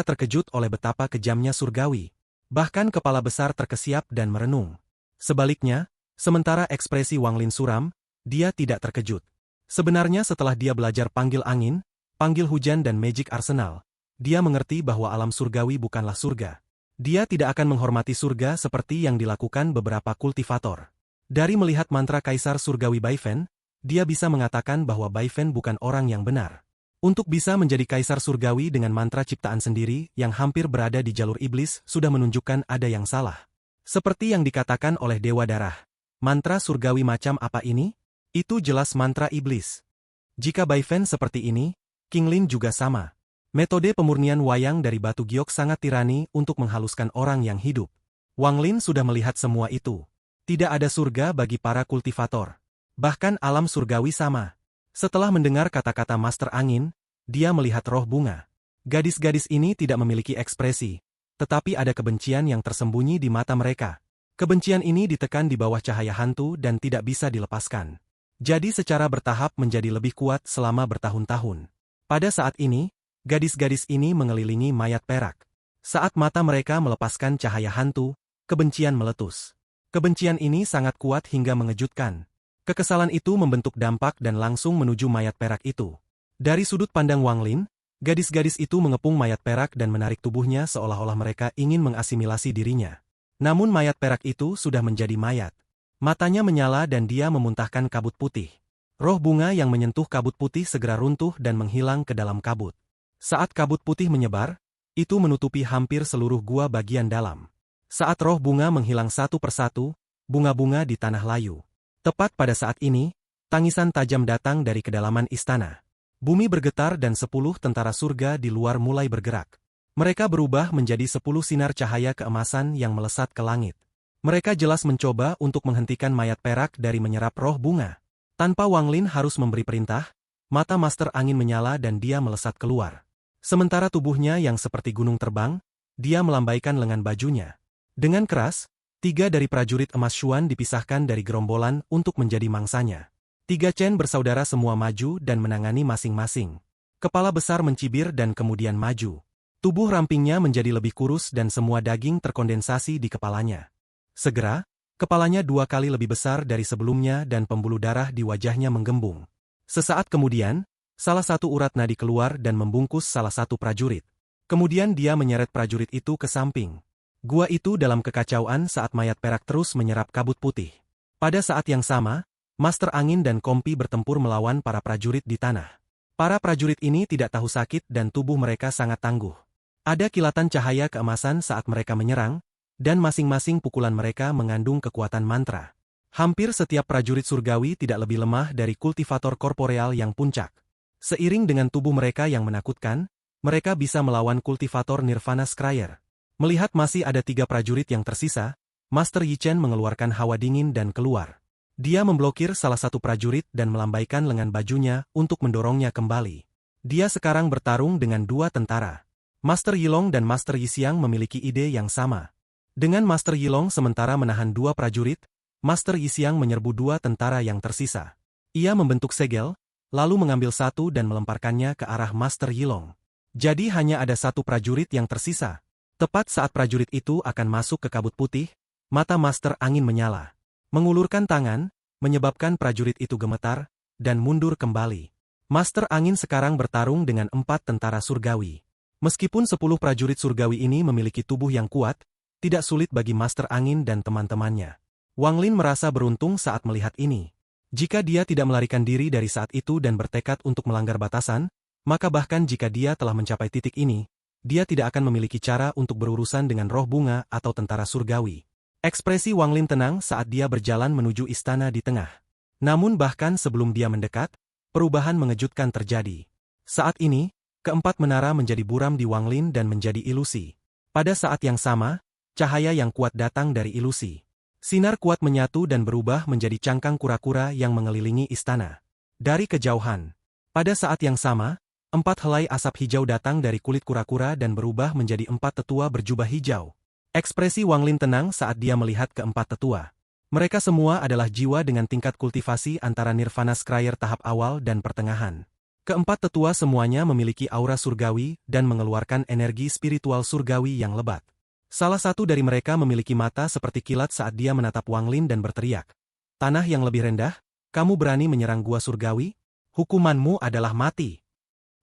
terkejut oleh betapa kejamnya surgawi. Bahkan kepala besar terkesiap dan merenung. Sebaliknya, sementara ekspresi Wang Lin suram, dia tidak terkejut. Sebenarnya setelah dia belajar panggil angin, panggil hujan dan magic arsenal, dia mengerti bahwa alam surgawi bukanlah surga. Dia tidak akan menghormati surga seperti yang dilakukan beberapa kultivator. Dari melihat mantra Kaisar Surgawi Baifen, dia bisa mengatakan bahwa Baifen bukan orang yang benar. Untuk bisa menjadi Kaisar Surgawi dengan mantra ciptaan sendiri yang hampir berada di jalur iblis sudah menunjukkan ada yang salah. Seperti yang dikatakan oleh Dewa Darah. Mantra surgawi macam apa ini? Itu jelas mantra iblis. Jika Baifen seperti ini, King Lin juga sama. Metode pemurnian wayang dari batu giok sangat tirani untuk menghaluskan orang yang hidup. Wang Lin sudah melihat semua itu. Tidak ada surga bagi para kultivator. Bahkan alam surgawi sama. Setelah mendengar kata-kata Master Angin, dia melihat roh bunga. Gadis-gadis ini tidak memiliki ekspresi, tetapi ada kebencian yang tersembunyi di mata mereka. Kebencian ini ditekan di bawah cahaya hantu dan tidak bisa dilepaskan. Jadi secara bertahap menjadi lebih kuat selama bertahun-tahun. Pada saat ini, gadis-gadis ini mengelilingi mayat perak. Saat mata mereka melepaskan cahaya hantu, kebencian meletus. Kebencian ini sangat kuat hingga mengejutkan. Kekesalan itu membentuk dampak dan langsung menuju mayat perak itu. Dari sudut pandang Wang Lin, gadis-gadis itu mengepung mayat perak dan menarik tubuhnya seolah-olah mereka ingin mengasimilasi dirinya. Namun mayat perak itu sudah menjadi mayat. Matanya menyala dan dia memuntahkan kabut putih. Roh bunga yang menyentuh kabut putih segera runtuh dan menghilang ke dalam kabut. Saat kabut putih menyebar, itu menutupi hampir seluruh gua bagian dalam. Saat roh bunga menghilang satu persatu, bunga-bunga di tanah layu. Tepat pada saat ini, tangisan tajam datang dari kedalaman istana. Bumi bergetar dan 10 tentara surga di luar mulai bergerak. Mereka berubah menjadi 10 sinar cahaya keemasan yang melesat ke langit. Mereka jelas mencoba untuk menghentikan mayat perak dari menyerap roh bunga. Tanpa Wang Lin harus memberi perintah, mata Master Angin menyala dan dia melesat keluar. Sementara tubuhnya yang seperti gunung terbang, dia melambaikan lengan bajunya. Dengan keras, 3 dari prajurit emas Xuan dipisahkan dari gerombolan untuk menjadi mangsanya. 3 Chen bersaudara semua maju dan menangani masing-masing. Kepala besar mencibir dan kemudian maju. Tubuh rampingnya menjadi lebih kurus dan semua daging terkondensasi di kepalanya. Segera, kepalanya 2 kali lebih besar dari sebelumnya dan pembuluh darah di wajahnya menggembung. Sesaat kemudian, salah satu urat nadi keluar dan membungkus salah satu prajurit. Kemudian dia menyeret prajurit itu ke samping. Gua itu dalam kekacauan saat mayat perak terus menyerap kabut putih. Pada saat yang sama, Master Angin dan Kompi bertempur melawan para prajurit di tanah. Para prajurit ini tidak tahu sakit dan tubuh mereka sangat tangguh. Ada kilatan cahaya keemasan saat mereka menyerang, dan masing-masing pukulan mereka mengandung kekuatan mantra. Hampir setiap prajurit surgawi tidak lebih lemah dari kultivator korporeal yang puncak. Seiring dengan tubuh mereka yang menakutkan, mereka bisa melawan kultivator Nirvana Scryer. Melihat masih ada 3 prajurit yang tersisa, Master Yi Chen mengeluarkan hawa dingin dan keluar. Dia memblokir salah satu prajurit dan melambaikan lengan bajunya untuk mendorongnya kembali. Dia sekarang bertarung dengan dua tentara. Master Yilong dan Master Yixiang memiliki ide yang sama. Dengan Master Yilong sementara menahan dua prajurit, Master Yixiang menyerbu dua tentara yang tersisa. Ia membentuk segel, lalu mengambil satu dan melemparkannya ke arah Master Yilong. Jadi hanya ada satu prajurit yang tersisa. Tepat saat prajurit itu akan masuk ke kabut putih, mata Master Angin menyala. Mengulurkan tangan, menyebabkan prajurit itu gemetar, dan mundur kembali. Master Angin sekarang bertarung dengan 4 tentara surgawi. Meskipun 10 prajurit surgawi ini memiliki tubuh yang kuat, tidak sulit bagi Master Angin dan teman-temannya. Wang Lin merasa beruntung saat melihat ini. Jika dia tidak melarikan diri dari saat itu dan bertekad untuk melanggar batasan, maka bahkan jika dia telah mencapai titik ini, dia tidak akan memiliki cara untuk berurusan dengan roh bunga atau tentara surgawi. Ekspresi Wang Lin tenang saat dia berjalan menuju istana di tengah. Namun bahkan sebelum dia mendekat, perubahan mengejutkan terjadi. Saat ini, keempat menara menjadi buram di Wang Lin dan menjadi ilusi. Pada saat yang sama, cahaya yang kuat datang dari ilusi. Sinar kuat menyatu dan berubah menjadi cangkang kura-kura yang mengelilingi istana. Dari kejauhan, pada saat yang sama, 4 helai asap hijau datang dari kulit kura-kura dan berubah menjadi 4 tetua berjubah hijau. Ekspresi Wang Lin tenang saat dia melihat keempat tetua. Mereka semua adalah jiwa dengan tingkat kultivasi antara Nirvana Scryer tahap awal dan pertengahan. Keempat tetua semuanya memiliki aura surgawi dan mengeluarkan energi spiritual surgawi yang lebat. Salah satu dari mereka memiliki mata seperti kilat saat dia menatap Wang Lin dan berteriak, "Tanah yang lebih rendah, kamu berani menyerang gua surgawi? Hukumanmu adalah mati."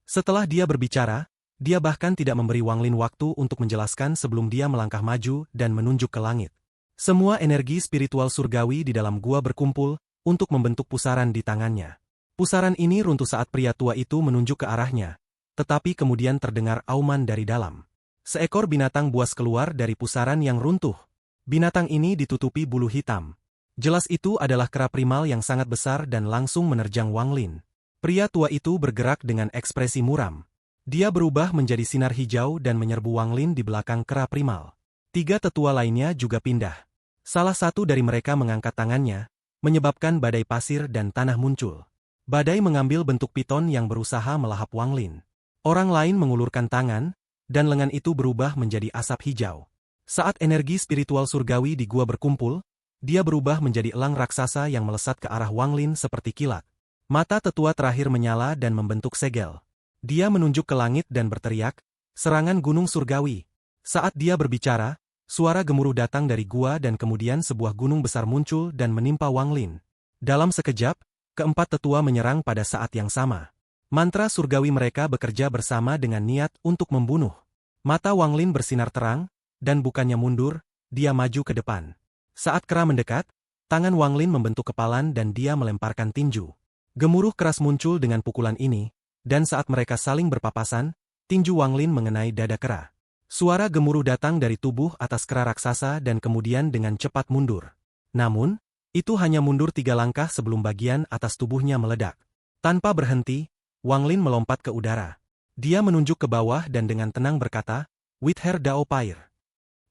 Setelah dia berbicara, dia bahkan tidak memberi Wang Lin waktu untuk menjelaskan sebelum dia melangkah maju dan menunjuk ke langit. Semua energi spiritual surgawi di dalam gua berkumpul untuk membentuk pusaran di tangannya. Pusaran ini runtuh saat pria tua itu menunjuk ke arahnya, tetapi kemudian terdengar auman dari dalam. Seekor binatang buas keluar dari pusaran yang runtuh. Binatang ini ditutupi bulu hitam. Jelas itu adalah kera primal yang sangat besar dan langsung menerjang Wang Lin. Pria tua itu bergerak dengan ekspresi muram. Dia berubah menjadi sinar hijau dan menyerbu Wang Lin di belakang kera primal. 3 tetua lainnya juga pindah. Salah satu dari mereka mengangkat tangannya, menyebabkan badai pasir dan tanah muncul. Badai mengambil bentuk piton yang berusaha melahap Wang Lin. Orang lain mengulurkan tangan, dan lengan itu berubah menjadi asap hijau. Saat energi spiritual surgawi di gua berkumpul, dia berubah menjadi elang raksasa yang melesat ke arah Wang Lin seperti kilat. Mata tetua terakhir menyala dan membentuk segel. Dia menunjuk ke langit dan berteriak, "Serangan gunung surgawi." Saat dia berbicara, suara gemuruh datang dari gua dan kemudian sebuah gunung besar muncul dan menimpa Wang Lin. Dalam sekejap, keempat tetua menyerang pada saat yang sama. Mantra surgawi mereka bekerja bersama dengan niat untuk membunuh. Mata Wang Lin bersinar terang, dan bukannya mundur, dia maju ke depan. Saat kera mendekat, tangan Wang Lin membentuk kepalan dan dia melemparkan tinju. Gemuruh keras muncul dengan pukulan ini, dan saat mereka saling berpapasan, tinju Wang Lin mengenai dada kera. Suara gemuruh datang dari tubuh atas kera raksasa dan kemudian dengan cepat mundur. Namun, itu hanya mundur 3 langkah sebelum bagian atas tubuhnya meledak. Tanpa berhenti, Wang Lin melompat ke udara. Dia menunjuk ke bawah dan dengan tenang berkata, "Wither Dao Pair."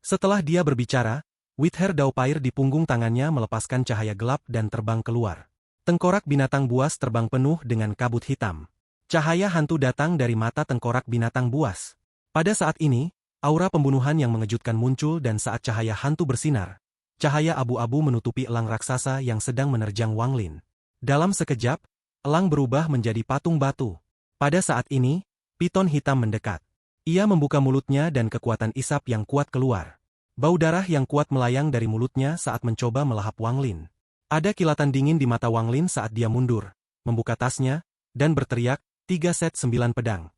Setelah dia berbicara, Wither Dao Pair di punggung tangannya melepaskan cahaya gelap dan terbang keluar. Tengkorak binatang buas terbang penuh dengan kabut hitam. Cahaya hantu datang dari mata tengkorak binatang buas. Pada saat ini, aura pembunuhan yang mengejutkan muncul dan saat cahaya hantu bersinar, cahaya abu-abu menutupi elang raksasa yang sedang menerjang Wang Lin. Dalam sekejap, elang berubah menjadi patung batu. Pada saat ini, piton hitam mendekat. Ia membuka mulutnya dan kekuatan isap yang kuat keluar. Bau darah yang kuat melayang dari mulutnya saat mencoba melahap Wang Lin. Ada kilatan dingin di mata Wang Lin saat dia mundur, membuka tasnya, dan berteriak, 3 set 9 pedang.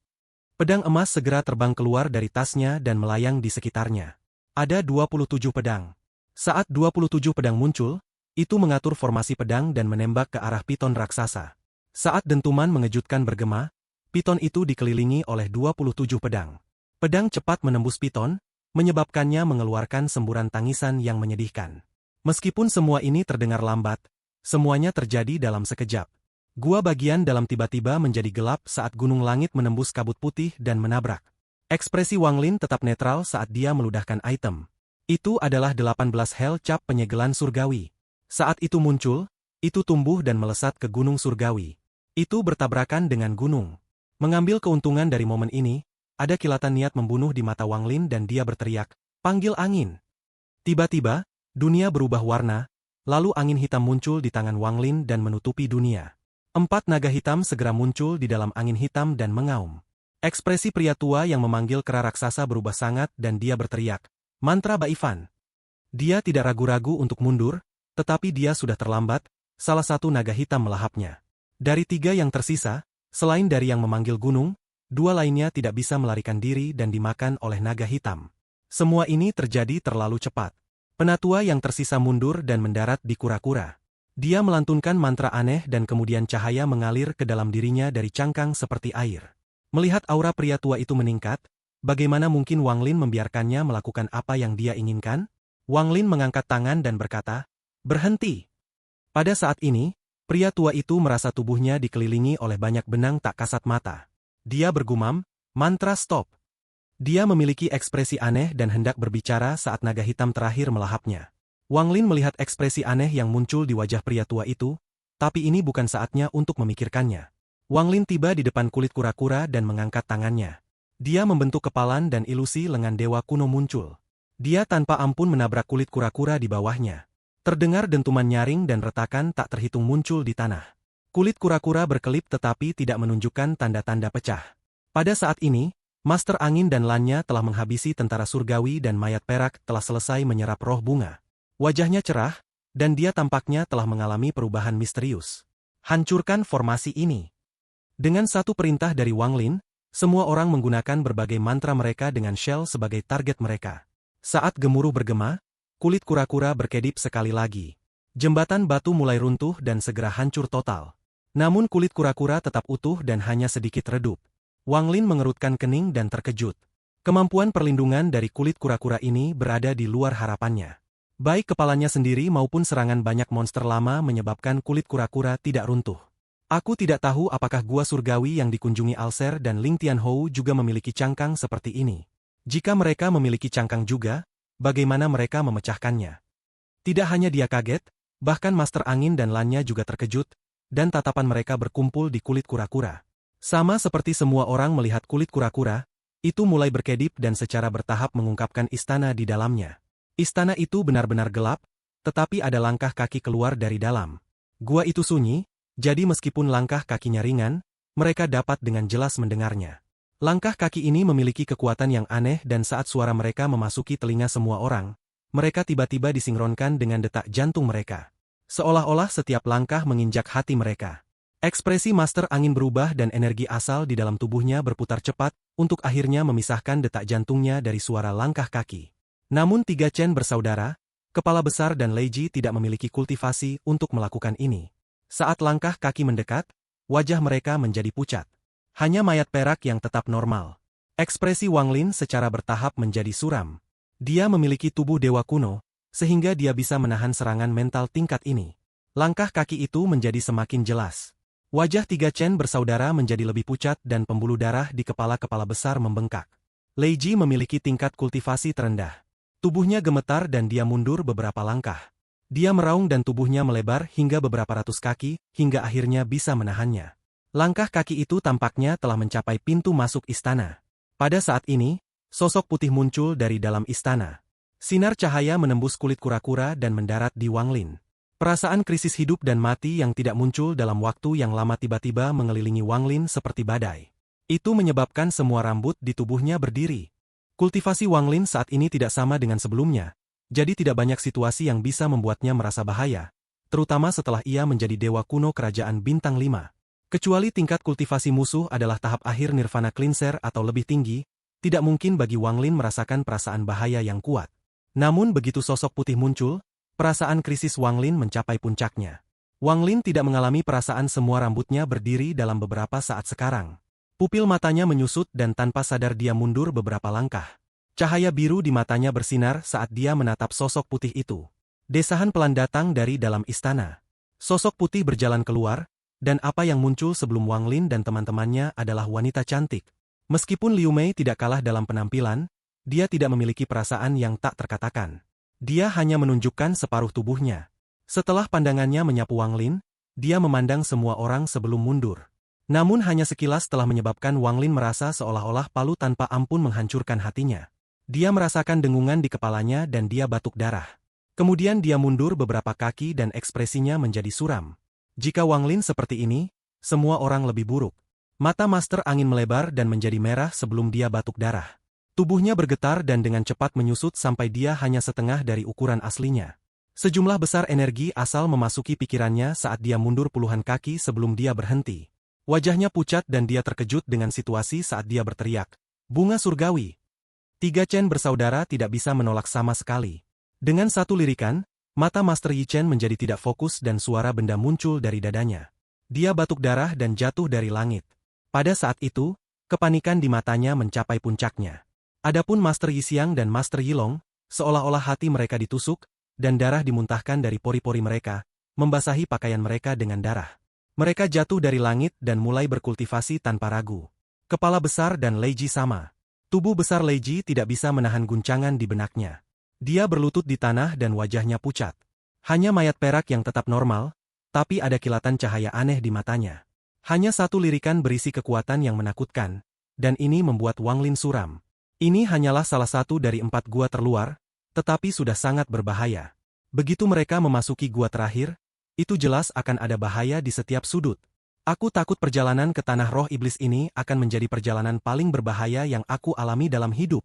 Pedang emas segera terbang keluar dari tasnya dan melayang di sekitarnya. Ada 27 pedang. Saat 27 pedang muncul, itu mengatur formasi pedang dan menembak ke arah piton raksasa. Saat dentuman mengejutkan bergema, piton itu dikelilingi oleh 27 pedang. Pedang cepat menembus piton, menyebabkannya mengeluarkan semburan tangisan yang menyedihkan. Meskipun semua ini terdengar lambat, semuanya terjadi dalam sekejap. Gua bagian dalam tiba-tiba menjadi gelap saat gunung langit menembus kabut putih dan menabrak. Ekspresi Wang Lin tetap netral saat dia meludahkan item. Itu adalah 18 hell cap penyegelan surgawi. Saat itu muncul, Itu tumbuh dan melesat ke gunung surgawi. Itu bertabrakan dengan gunung. Mengambil keuntungan dari momen ini, ada kilatan niat membunuh di mata Wang Lin dan dia berteriak, "Panggil angin!" Tiba-tiba, dunia berubah warna, lalu angin hitam muncul di tangan Wang Lin dan menutupi dunia. 4 naga hitam segera muncul di dalam angin hitam dan mengaum. Ekspresi pria tua yang memanggil kera raksasa berubah sangat dan dia berteriak, "Mantra Baifan!" Dia tidak ragu-ragu untuk mundur, tetapi dia sudah terlambat, salah satu naga hitam melahapnya. Dari 3 yang tersisa, selain dari yang memanggil gunung, 2 lainnya tidak bisa melarikan diri dan dimakan oleh naga hitam. Semua ini terjadi terlalu cepat. Penatua yang tersisa mundur dan mendarat di kura-kura. Dia melantunkan mantra aneh dan kemudian cahaya mengalir ke dalam dirinya dari cangkang seperti air. Melihat aura pria tua itu meningkat, bagaimana mungkin Wang Lin membiarkannya melakukan apa yang dia inginkan? Wang Lin mengangkat tangan dan berkata, "Berhenti." Pada saat ini, pria tua itu merasa tubuhnya dikelilingi oleh banyak benang tak kasat mata. Dia bergumam, "Mantra stop." Dia memiliki ekspresi aneh dan hendak berbicara saat naga hitam terakhir melahapnya. Wang Lin melihat ekspresi aneh yang muncul di wajah pria tua itu, tapi ini bukan saatnya untuk memikirkannya. Wang Lin tiba di depan kulit kura-kura dan mengangkat tangannya. Dia membentuk kepalan dan ilusi lengan dewa kuno muncul. Dia tanpa ampun menabrak kulit kura-kura di bawahnya. Terdengar dentuman nyaring dan retakan tak terhitung muncul di tanah. Kulit kura-kura berkelip tetapi tidak menunjukkan tanda-tanda pecah. Pada saat ini, Master Angin dan Lannya telah menghabisi tentara surgawi dan mayat perak telah selesai menyerap roh bunga. Wajahnya cerah, dan dia tampaknya telah mengalami perubahan misterius. Hancurkan formasi ini. Dengan satu perintah dari Wang Lin, semua orang menggunakan berbagai mantra mereka dengan Shell sebagai target mereka. Saat gemuruh bergema, kulit kura-kura berkedip sekali lagi. Jembatan batu mulai runtuh dan segera hancur total. Namun kulit kura-kura tetap utuh dan hanya sedikit redup. Wang Lin mengerutkan kening dan terkejut. Kemampuan perlindungan dari kulit kura-kura ini berada di luar harapannya. Baik kepalanya sendiri maupun serangan banyak monster lama menyebabkan kulit kura-kura tidak runtuh. Aku tidak tahu apakah gua surgawi yang dikunjungi Alser dan Ling Tianhou juga memiliki cangkang seperti ini. Jika mereka memiliki cangkang juga, bagaimana mereka memecahkannya? Tidak hanya dia kaget, bahkan Master Angin dan Lannya juga terkejut, dan tatapan mereka berkumpul di kulit kura-kura. Sama seperti semua orang melihat kulit kura-kura, itu mulai berkedip dan secara bertahap mengungkapkan istana di dalamnya. Istana itu benar-benar gelap, tetapi ada langkah kaki keluar dari dalam. Gua itu sunyi, jadi meskipun langkah kakinya ringan, mereka dapat dengan jelas mendengarnya. Langkah kaki ini memiliki kekuatan yang aneh dan saat suara mereka memasuki telinga semua orang, mereka tiba-tiba disinkronkan dengan detak jantung mereka. Seolah-olah setiap langkah menginjak hati mereka. Ekspresi Master Angin berubah dan energi asal di dalam tubuhnya berputar cepat, untuk akhirnya memisahkan detak jantungnya dari suara langkah kaki. Namun 3 Chen bersaudara, Kepala Besar dan Leiji tidak memiliki kultivasi untuk melakukan ini. Saat langkah kaki mendekat, wajah mereka menjadi pucat. Hanya mayat perak yang tetap normal. Ekspresi Wang Lin secara bertahap menjadi suram. Dia memiliki tubuh dewa kuno, sehingga dia bisa menahan serangan mental tingkat ini. Langkah kaki itu menjadi semakin jelas. Wajah 3 Chen bersaudara menjadi lebih pucat dan pembuluh darah di kepala-kepala besar membengkak. Leiji memiliki tingkat kultivasi terendah. Tubuhnya gemetar dan dia mundur beberapa langkah. Dia meraung dan tubuhnya melebar hingga beberapa ratus kaki, hingga akhirnya bisa menahannya. Langkah kaki itu tampaknya telah mencapai pintu masuk istana. Pada saat ini, sosok putih muncul dari dalam istana. Sinar cahaya menembus kulit kura-kura dan mendarat di Wang Lin. Perasaan krisis hidup dan mati yang tidak muncul dalam waktu yang lama tiba-tiba mengelilingi Wang Lin seperti badai. Itu menyebabkan semua rambut di tubuhnya berdiri. Kultivasi Wang Lin saat ini tidak sama dengan sebelumnya. Jadi tidak banyak situasi yang bisa membuatnya merasa bahaya, terutama setelah ia menjadi dewa kuno kerajaan bintang 5. Kecuali tingkat kultivasi musuh adalah tahap akhir Nirvana Cleanser atau lebih tinggi, tidak mungkin bagi Wang Lin merasakan perasaan bahaya yang kuat. Namun begitu sosok putih muncul, perasaan krisis Wang Lin mencapai puncaknya. Wang Lin tidak mengalami perasaan semua rambutnya berdiri dalam beberapa saat sekarang. Pupil matanya menyusut dan tanpa sadar dia mundur beberapa langkah. Cahaya biru di matanya bersinar saat dia menatap sosok putih itu. Desahan pelan datang dari dalam istana. Sosok putih berjalan keluar, dan apa yang muncul sebelum Wang Lin dan teman-temannya adalah wanita cantik. Meskipun Liu Mei tidak kalah dalam penampilan, dia tidak memiliki perasaan yang tak terkatakan. Dia hanya menunjukkan separuh tubuhnya. Setelah pandangannya menyapu Wang Lin, dia memandang semua orang sebelum mundur. Namun hanya sekilas telah menyebabkan Wang Lin merasa seolah-olah palu tanpa ampun menghancurkan hatinya. Dia merasakan dengungan di kepalanya dan dia batuk darah. Kemudian dia mundur beberapa kaki dan ekspresinya menjadi suram. Jika Wang Lin seperti ini, semua orang lebih buruk. Mata Master Angin melebar dan menjadi merah sebelum dia batuk darah. Tubuhnya bergetar dan dengan cepat menyusut sampai dia hanya setengah dari ukuran aslinya. Sejumlah besar energi asal memasuki pikirannya saat dia mundur puluhan kaki sebelum dia berhenti. Wajahnya pucat dan dia terkejut dengan situasi saat dia berteriak, "Bunga surgawi!" Tiga Chen bersaudara tidak bisa menolak sama sekali. Dengan satu lirikan, mata Master Yi Chen menjadi tidak fokus dan suara benda muncul dari dadanya. Dia batuk darah dan jatuh dari langit. Pada saat itu, kepanikan di matanya mencapai puncaknya. Adapun Master Yi Xiang dan Master Yi Long, seolah-olah hati mereka ditusuk, dan darah dimuntahkan dari pori-pori mereka, membasahi pakaian mereka dengan darah. Mereka jatuh dari langit dan mulai berkultivasi tanpa ragu. Kepala besar dan Lei Ji sama. Tubuh besar Lei Ji tidak bisa menahan guncangan di benaknya. Dia berlutut di tanah dan wajahnya pucat. Hanya mayat perak yang tetap normal, tapi ada kilatan cahaya aneh di matanya. Hanya satu lirikan berisi kekuatan yang menakutkan, dan ini membuat Wang Lin suram. Ini hanyalah salah satu dari 4 gua terluar, tetapi sudah sangat berbahaya. Begitu mereka memasuki gua terakhir, itu jelas akan ada bahaya di setiap sudut. Aku takut perjalanan ke tanah roh iblis ini akan menjadi perjalanan paling berbahaya yang aku alami dalam hidup.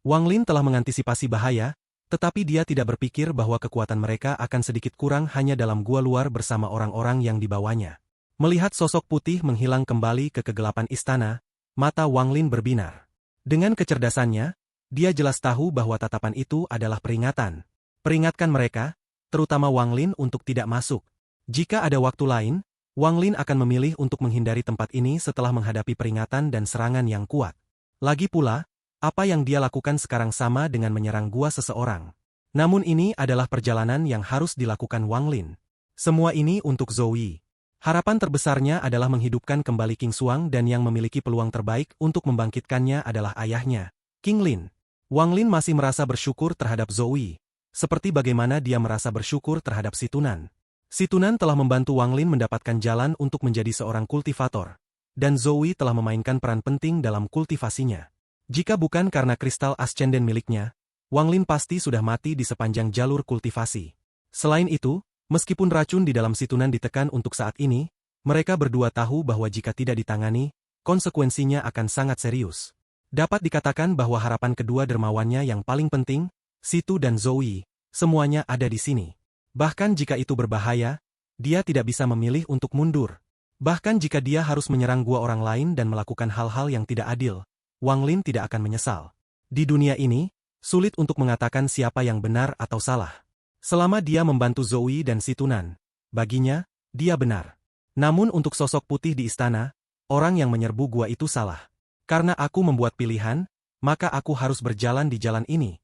Wang Lin telah mengantisipasi bahaya, tetapi dia tidak berpikir bahwa kekuatan mereka akan sedikit kurang hanya dalam gua luar bersama orang-orang yang dibawanya. Melihat sosok putih menghilang kembali ke kegelapan istana, mata Wang Lin berbinar. Dengan kecerdasannya, dia jelas tahu bahwa tatapan itu adalah peringatan. Peringatkan mereka, terutama Wang Lin untuk tidak masuk. Jika ada waktu lain, Wang Lin akan memilih untuk menghindari tempat ini setelah menghadapi peringatan dan serangan yang kuat. Lagi pula, apa yang dia lakukan sekarang sama dengan menyerang gua seseorang. Namun ini adalah perjalanan yang harus dilakukan Wang Lin. Semua ini untuk Zoe. Harapan terbesarnya adalah menghidupkan kembali King Xuang dan yang memiliki peluang terbaik untuk membangkitkannya adalah ayahnya, King Lin. Wang Lin masih merasa bersyukur terhadap Zoe, seperti bagaimana dia merasa bersyukur terhadap Situnan. Situnan telah membantu Wang Lin mendapatkan jalan untuk menjadi seorang kultivator, dan Zoe telah memainkan peran penting dalam kultivasinya. Jika bukan karena kristal ascenden miliknya, Wang Lin pasti sudah mati di sepanjang jalur kultivasi. Selain itu, meskipun racun di dalam Situnan ditekan untuk saat ini, mereka berdua tahu bahwa jika tidak ditangani, konsekuensinya akan sangat serius. Dapat dikatakan bahwa harapan kedua dermawannya yang paling penting, Situ dan Zoe, semuanya ada di sini. Bahkan jika itu berbahaya, dia tidak bisa memilih untuk mundur. Bahkan jika dia harus menyerang gua orang lain dan melakukan hal-hal yang tidak adil, Wang Lin tidak akan menyesal. Di dunia ini, sulit untuk mengatakan siapa yang benar atau salah. Selama dia membantu Zoe dan Situnan, baginya, dia benar. Namun untuk sosok putih di istana, orang yang menyerbu gua itu salah. Karena aku membuat pilihan, maka aku harus berjalan di jalan ini.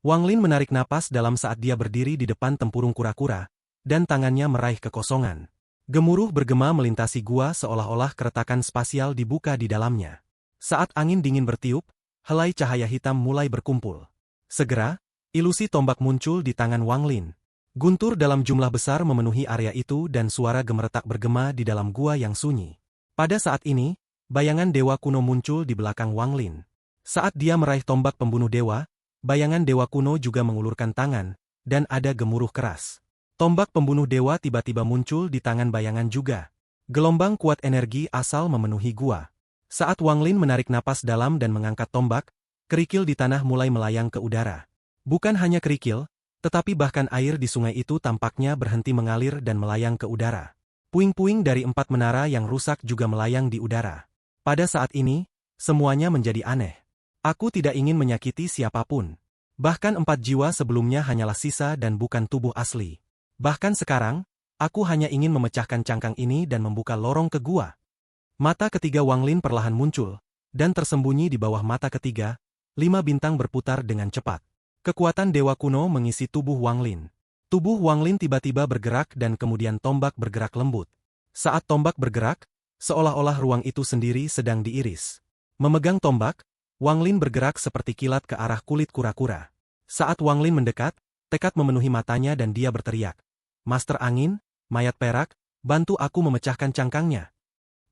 Wang Lin menarik napas dalam saat dia berdiri di depan tempurung kura-kura, dan tangannya meraih kekosongan. Gemuruh bergema melintasi gua seolah-olah keretakan spasial dibuka di dalamnya. Saat angin dingin bertiup, helai cahaya hitam mulai berkumpul. Segera, ilusi tombak muncul di tangan Wang Lin. Guntur dalam jumlah besar memenuhi area itu dan suara gemeretak bergema di dalam gua yang sunyi. Pada saat ini, bayangan dewa kuno muncul di belakang Wang Lin. Saat dia meraih tombak pembunuh dewa, bayangan dewa kuno juga mengulurkan tangan, dan ada gemuruh keras. Tombak pembunuh dewa tiba-tiba muncul di tangan bayangan juga. Gelombang kuat energi asal memenuhi gua. Saat Wang Lin menarik napas dalam dan mengangkat tombak, kerikil di tanah mulai melayang ke udara. Bukan hanya kerikil, tetapi bahkan air di sungai itu tampaknya berhenti mengalir dan melayang ke udara. Puing-puing dari 4 menara yang rusak juga melayang di udara. Pada saat ini, semuanya menjadi aneh. Aku tidak ingin menyakiti siapapun. Bahkan 4 jiwa sebelumnya hanyalah sisa dan bukan tubuh asli. Bahkan sekarang, aku hanya ingin memecahkan cangkang ini dan membuka lorong ke gua. Mata ketiga Wang Lin perlahan muncul, dan tersembunyi di bawah mata ketiga, 5 bintang berputar dengan cepat. Kekuatan dewa kuno mengisi tubuh Wang Lin. Tubuh Wang Lin tiba-tiba bergerak dan kemudian tombak bergerak lembut. Saat tombak bergerak, seolah-olah ruang itu sendiri sedang diiris. Memegang tombak, Wang Lin bergerak seperti kilat ke arah kulit kura-kura. Saat Wang Lin mendekat, tekad memenuhi matanya dan dia berteriak. Master Angin, mayat perak, bantu aku memecahkan cangkangnya.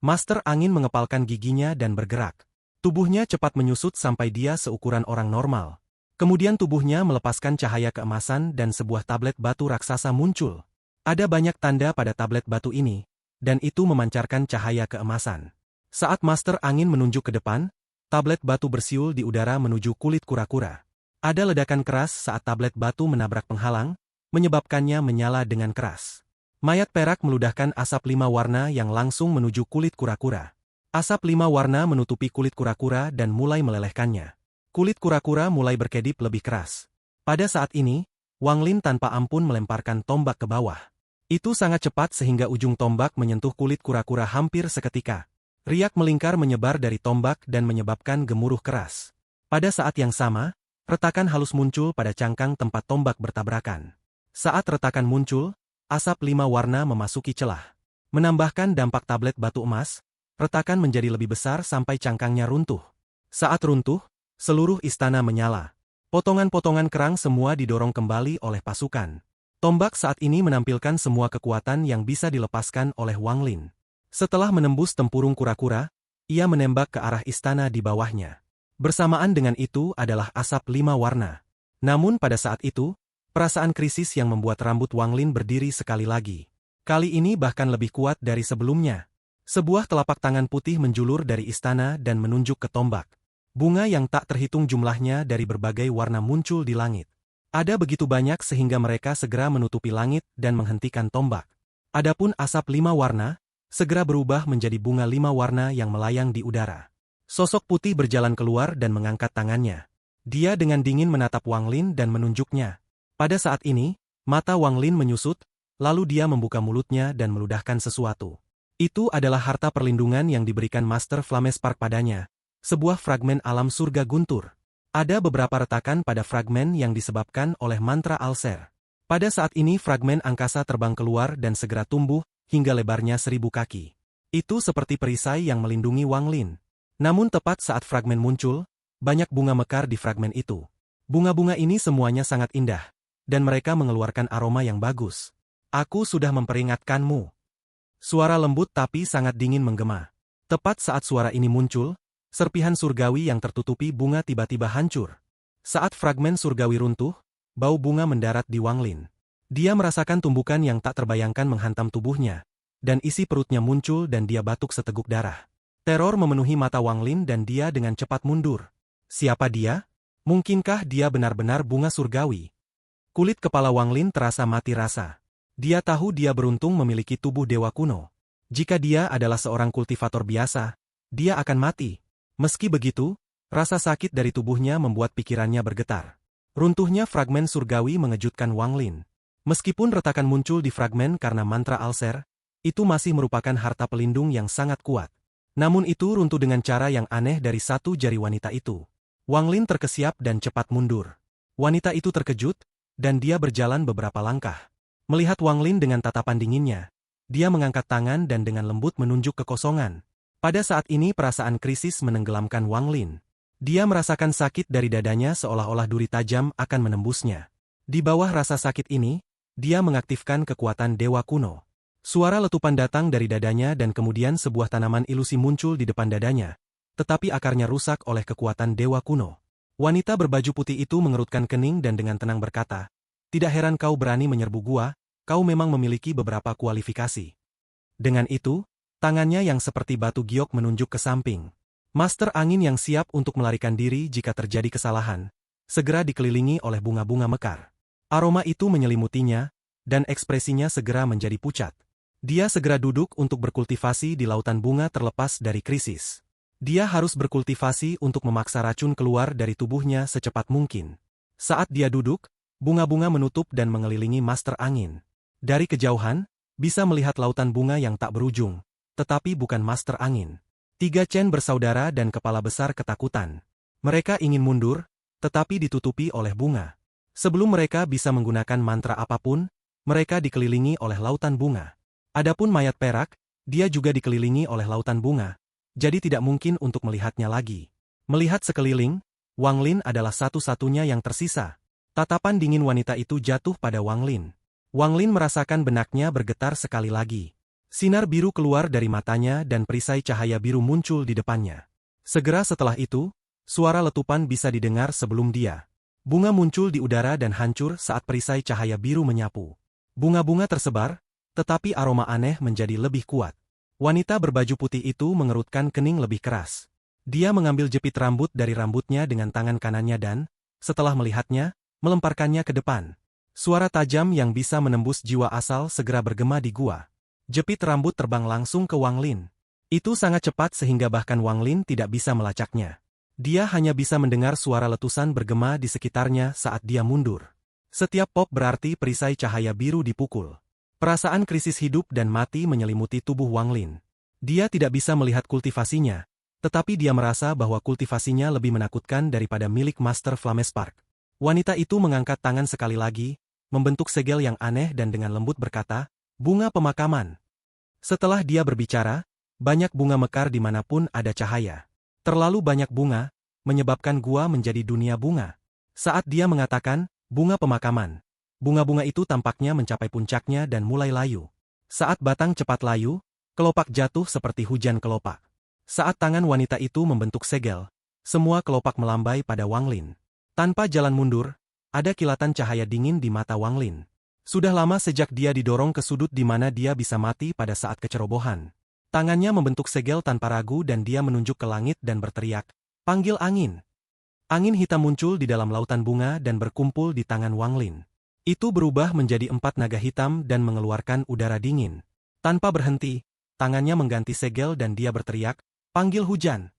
Master Angin mengepalkan giginya dan bergerak. Tubuhnya cepat menyusut sampai dia seukuran orang normal. Kemudian tubuhnya melepaskan cahaya keemasan dan sebuah tablet batu raksasa muncul. Ada banyak tanda pada tablet batu ini, dan itu memancarkan cahaya keemasan. Saat Master Angin menunjuk ke depan, tablet batu bersiul di udara menuju kulit kura-kura. Ada ledakan keras saat tablet batu menabrak penghalang, menyebabkannya menyala dengan keras. Mayat perak meludahkan asap 5 warna yang langsung menuju kulit kura-kura. Asap 5 warna menutupi kulit kura-kura dan mulai melelehkannya. Kulit kura-kura mulai berkedip lebih keras. Pada saat ini, Wang Lin tanpa ampun melemparkan tombak ke bawah. Itu sangat cepat sehingga ujung tombak menyentuh kulit kura-kura hampir seketika. Riak melingkar menyebar dari tombak dan menyebabkan gemuruh keras. Pada saat yang sama, retakan halus muncul pada cangkang tempat tombak bertabrakan. Saat retakan muncul, asap 5 warna memasuki celah. Menambahkan dampak tablet batu emas, retakan menjadi lebih besar sampai cangkangnya runtuh. Saat runtuh, seluruh istana menyala. Potongan-potongan kerang semua didorong kembali oleh pasukan. Tombak saat ini menampilkan semua kekuatan yang bisa dilepaskan oleh Wang Lin. Setelah menembus tempurung kura-kura, ia menembak ke arah istana di bawahnya. Bersamaan dengan itu adalah asap 5 warna. Namun pada saat itu, perasaan krisis yang membuat rambut Wang Lin berdiri sekali lagi. Kali ini bahkan lebih kuat dari sebelumnya. Sebuah telapak tangan putih menjulur dari istana dan menunjuk ke tombak. Bunga yang tak terhitung jumlahnya dari berbagai warna muncul di langit. Ada begitu banyak sehingga mereka segera menutupi langit dan menghentikan tombak. Adapun asap 5 warna, segera berubah menjadi bunga 5 warna yang melayang di udara. Sosok putih berjalan keluar dan mengangkat tangannya. Dia dengan dingin menatap Wang Lin dan menunjuknya. Pada saat ini, mata Wang Lin menyusut, lalu dia membuka mulutnya dan meludahkan sesuatu. Itu adalah harta perlindungan yang diberikan Master Flamespark padanya, sebuah fragmen alam surga guntur. Ada beberapa retakan pada fragmen yang disebabkan oleh mantra Alser. Pada saat ini fragmen angkasa terbang keluar dan segera tumbuh, hingga lebarnya 1000 kaki. Itu seperti perisai yang melindungi Wang Lin. Namun tepat saat fragmen muncul, banyak bunga mekar di fragmen itu. Bunga-bunga ini semuanya sangat indah, dan mereka mengeluarkan aroma yang bagus. Aku sudah memperingatkanmu. Suara lembut tapi sangat dingin menggema. Tepat saat suara ini muncul, serpihan surgawi yang tertutupi bunga tiba-tiba hancur. Saat fragmen surgawi runtuh, bau bunga mendarat di Wang Lin. Dia merasakan tumbukan yang tak terbayangkan menghantam tubuhnya, dan isi perutnya muncul dan dia batuk seteguk darah. Teror memenuhi mata Wang Lin dan dia dengan cepat mundur. Siapa dia? Mungkinkah dia benar-benar bunga surgawi? Kulit kepala Wang Lin terasa mati rasa. Dia tahu dia beruntung memiliki tubuh dewa kuno. Jika dia adalah seorang kultivator biasa, dia akan mati. Meski begitu, rasa sakit dari tubuhnya membuat pikirannya bergetar. Runtuhnya fragmen surgawi mengejutkan Wang Lin. Meskipun retakan muncul di fragmen karena mantra Alser, itu masih merupakan harta pelindung yang sangat kuat. Namun itu runtuh dengan cara yang aneh dari satu jari wanita itu. Wang Lin terkesiap dan cepat mundur. Wanita itu terkejut, dan dia berjalan beberapa langkah. Melihat Wang Lin dengan tatapan dinginnya, dia mengangkat tangan dan dengan lembut menunjuk ke kosongan. Pada saat ini perasaan krisis menenggelamkan Wang Lin. Dia merasakan sakit dari dadanya seolah-olah duri tajam akan menembusnya. Di bawah rasa sakit ini, dia mengaktifkan kekuatan dewa kuno. Suara letupan datang dari dadanya dan kemudian sebuah tanaman ilusi muncul di depan dadanya, tetapi akarnya rusak oleh kekuatan dewa kuno. Wanita berbaju putih itu mengerutkan kening dan dengan tenang berkata, "Tidak heran kau berani menyerbu gua, kau memang memiliki beberapa kualifikasi." Dengan itu, tangannya yang seperti batu giok menunjuk ke samping. Master Angin yang siap untuk melarikan diri jika terjadi kesalahan, segera dikelilingi oleh bunga-bunga mekar. Aroma itu menyelimutinya, dan ekspresinya segera menjadi pucat. Dia segera duduk untuk berkultivasi di lautan bunga terlepas dari krisis. Dia harus berkultivasi untuk memaksa racun keluar dari tubuhnya secepat mungkin. Saat dia duduk, bunga-bunga menutup dan mengelilingi Master Angin. Dari kejauhan, bisa melihat lautan bunga yang tak berujung, tetapi bukan Master Angin. 3 Chen bersaudara dan kepala besar ketakutan. Mereka ingin mundur, tetapi ditutupi oleh bunga. Sebelum mereka bisa menggunakan mantra apapun, mereka dikelilingi oleh lautan bunga. Adapun mayat perak, dia juga dikelilingi oleh lautan bunga, jadi tidak mungkin untuk melihatnya lagi. Melihat sekeliling, Wang Lin adalah satu-satunya yang tersisa. Tatapan dingin wanita itu jatuh pada Wang Lin. Wang Lin merasakan benaknya bergetar sekali lagi. Sinar biru keluar dari matanya dan perisai cahaya biru muncul di depannya. Segera setelah itu, suara letupan bisa didengar sebelum dia. Bunga muncul di udara dan hancur saat perisai cahaya biru menyapu. Bunga-bunga tersebar, tetapi aroma aneh menjadi lebih kuat. Wanita berbaju putih itu mengerutkan kening lebih keras. Dia mengambil jepit rambut dari rambutnya dengan tangan kanannya dan, setelah melihatnya, melemparkannya ke depan. Suara tajam yang bisa menembus jiwa asal segera bergema di gua. Jepit rambut terbang langsung ke Wang Lin. Itu sangat cepat sehingga bahkan Wang Lin tidak bisa melacaknya. Dia hanya bisa mendengar suara letusan bergema di sekitarnya saat dia mundur. Setiap pop berarti perisai cahaya biru dipukul. Perasaan krisis hidup dan mati menyelimuti tubuh Wang Lin. Dia tidak bisa melihat kultivasinya, tetapi dia merasa bahwa kultivasinya lebih menakutkan daripada milik Master Flamespark. Wanita itu mengangkat tangan sekali lagi, membentuk segel yang aneh dan dengan lembut berkata, "Bunga pemakaman." Setelah dia berbicara, banyak bunga mekar dimanapun ada cahaya. Terlalu banyak bunga, menyebabkan gua menjadi dunia bunga. Saat dia mengatakan, "Bunga pemakaman," bunga-bunga itu tampaknya mencapai puncaknya dan mulai layu. Saat batang cepat layu, kelopak jatuh seperti hujan kelopak. Saat tangan wanita itu membentuk segel, semua kelopak melambai pada Wang Lin. Tanpa jalan mundur, ada kilatan cahaya dingin di mata Wang Lin. Sudah lama sejak dia didorong ke sudut di mana dia bisa mati pada saat kecerobohan. Tangannya membentuk segel tanpa ragu dan dia menunjuk ke langit dan berteriak, "Panggil angin." Angin hitam muncul di dalam lautan bunga dan berkumpul di tangan Wang Lin. Itu berubah menjadi 4 naga hitam dan mengeluarkan udara dingin. Tanpa berhenti, tangannya mengganti segel dan dia berteriak, "Panggil hujan."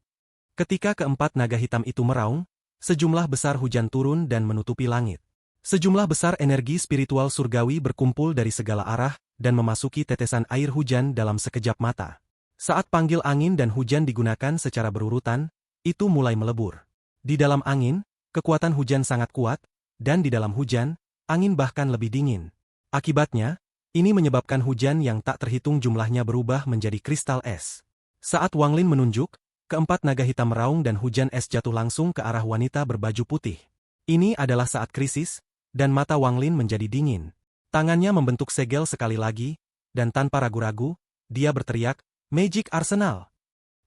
Ketika keempat naga hitam itu meraung, sejumlah besar hujan turun dan menutupi langit. Sejumlah besar energi spiritual surgawi berkumpul dari segala arah dan memasuki tetesan air hujan dalam sekejap mata. Saat panggil angin dan hujan digunakan secara berurutan, itu mulai melebur. Di dalam angin, kekuatan hujan sangat kuat, dan di dalam hujan, angin bahkan lebih dingin. Akibatnya, ini menyebabkan hujan yang tak terhitung jumlahnya berubah menjadi kristal es. Saat Wang Lin menunjuk, keempat naga hitam meraung dan hujan es jatuh langsung ke arah wanita berbaju putih. Ini adalah saat krisis, dan mata Wang Lin menjadi dingin. Tangannya membentuk segel sekali lagi, dan tanpa ragu-ragu, dia berteriak, "Magic Arsenal."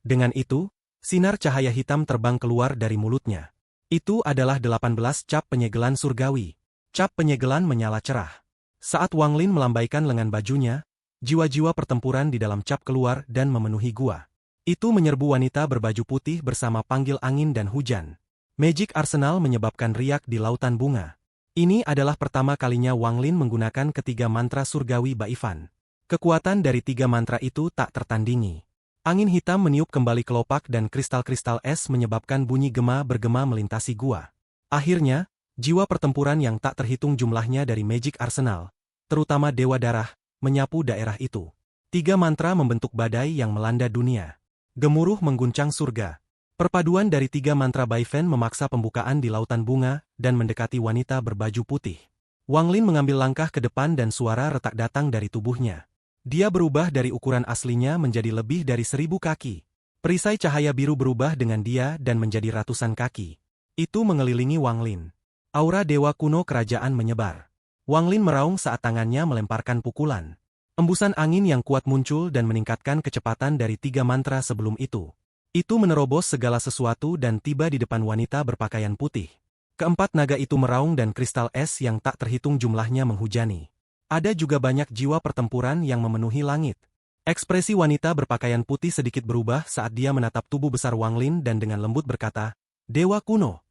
Dengan itu, sinar cahaya hitam terbang keluar dari mulutnya. Itu adalah 18 cap penyegelan surgawi. Cap penyegelan menyala cerah. Saat Wang Lin melambaikan lengan bajunya, jiwa-jiwa pertempuran di dalam cap keluar dan memenuhi gua. Itu menyerbu wanita berbaju putih bersama panggil angin dan hujan. Magic Arsenal menyebabkan riak di lautan bunga. Ini adalah pertama kalinya Wang Lin menggunakan ketiga mantra surgawi Baifan. Kekuatan dari 3 mantra itu tak tertandingi. Angin hitam meniup kembali kelopak dan kristal-kristal es menyebabkan bunyi gema bergema melintasi gua. Akhirnya, jiwa pertempuran yang tak terhitung jumlahnya dari Magic Arsenal, terutama Dewa Darah, menyapu daerah itu. 3 mantra membentuk badai yang melanda dunia. Gemuruh mengguncang surga. Perpaduan dari 3 mantra Baifen memaksa pembukaan di lautan bunga dan mendekati wanita berbaju putih. Wang Lin mengambil langkah ke depan dan suara retak datang dari tubuhnya. Dia berubah dari ukuran aslinya menjadi lebih dari 1000 kaki. Perisai cahaya biru berubah dengan dia dan menjadi ratusan kaki. Itu mengelilingi Wang Lin. Aura dewa kuno kerajaan menyebar. Wang Lin meraung saat tangannya melemparkan pukulan. Embusan angin yang kuat muncul dan meningkatkan kecepatan dari 3 mantra sebelum itu. Itu menerobos segala sesuatu dan tiba di depan wanita berpakaian putih. Keempat naga itu meraung dan kristal es yang tak terhitung jumlahnya menghujani. Ada juga banyak jiwa pertempuran yang memenuhi langit. Ekspresi wanita berpakaian putih sedikit berubah saat dia menatap tubuh besar Wang Lin dan dengan lembut berkata, "Dewa kuno."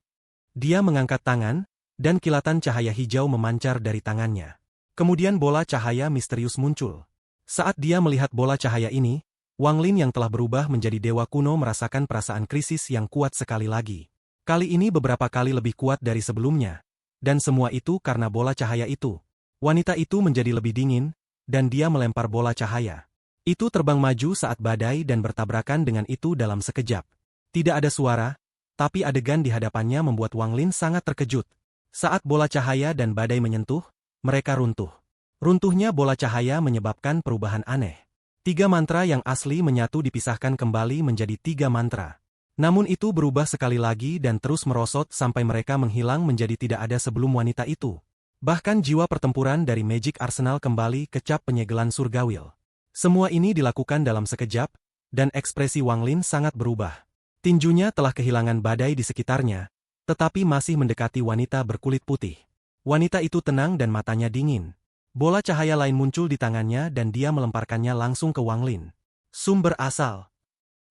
Dia mengangkat tangan, dan kilatan cahaya hijau memancar dari tangannya. Kemudian bola cahaya misterius muncul. Saat dia melihat bola cahaya ini, Wang Lin yang telah berubah menjadi dewa kuno merasakan perasaan krisis yang kuat sekali lagi. Kali ini beberapa kali lebih kuat dari sebelumnya. Dan semua itu karena bola cahaya itu. Wanita itu menjadi lebih dingin, dan dia melempar bola cahaya. Itu terbang maju saat badai dan bertabrakan dengan itu dalam sekejap. Tidak ada suara, tapi adegan di hadapannya membuat Wang Lin sangat terkejut. Saat bola cahaya dan badai menyentuh, mereka runtuh. Runtuhnya bola cahaya menyebabkan perubahan aneh. 3 mantra yang asli menyatu dipisahkan kembali menjadi 3 mantra. Namun itu berubah sekali lagi dan terus merosot sampai mereka menghilang menjadi tidak ada sebelum wanita itu. Bahkan jiwa pertempuran dari Magic Arsenal kembali ke cap penyegelan surgawil. Semua ini dilakukan dalam sekejap, dan ekspresi Wang Lin sangat berubah. Tinjunya telah kehilangan badai di sekitarnya, tetapi masih mendekati wanita berkulit putih. Wanita itu tenang dan matanya dingin. Bola cahaya lain muncul di tangannya dan dia melemparkannya langsung ke Wang Lin. Sumber asal.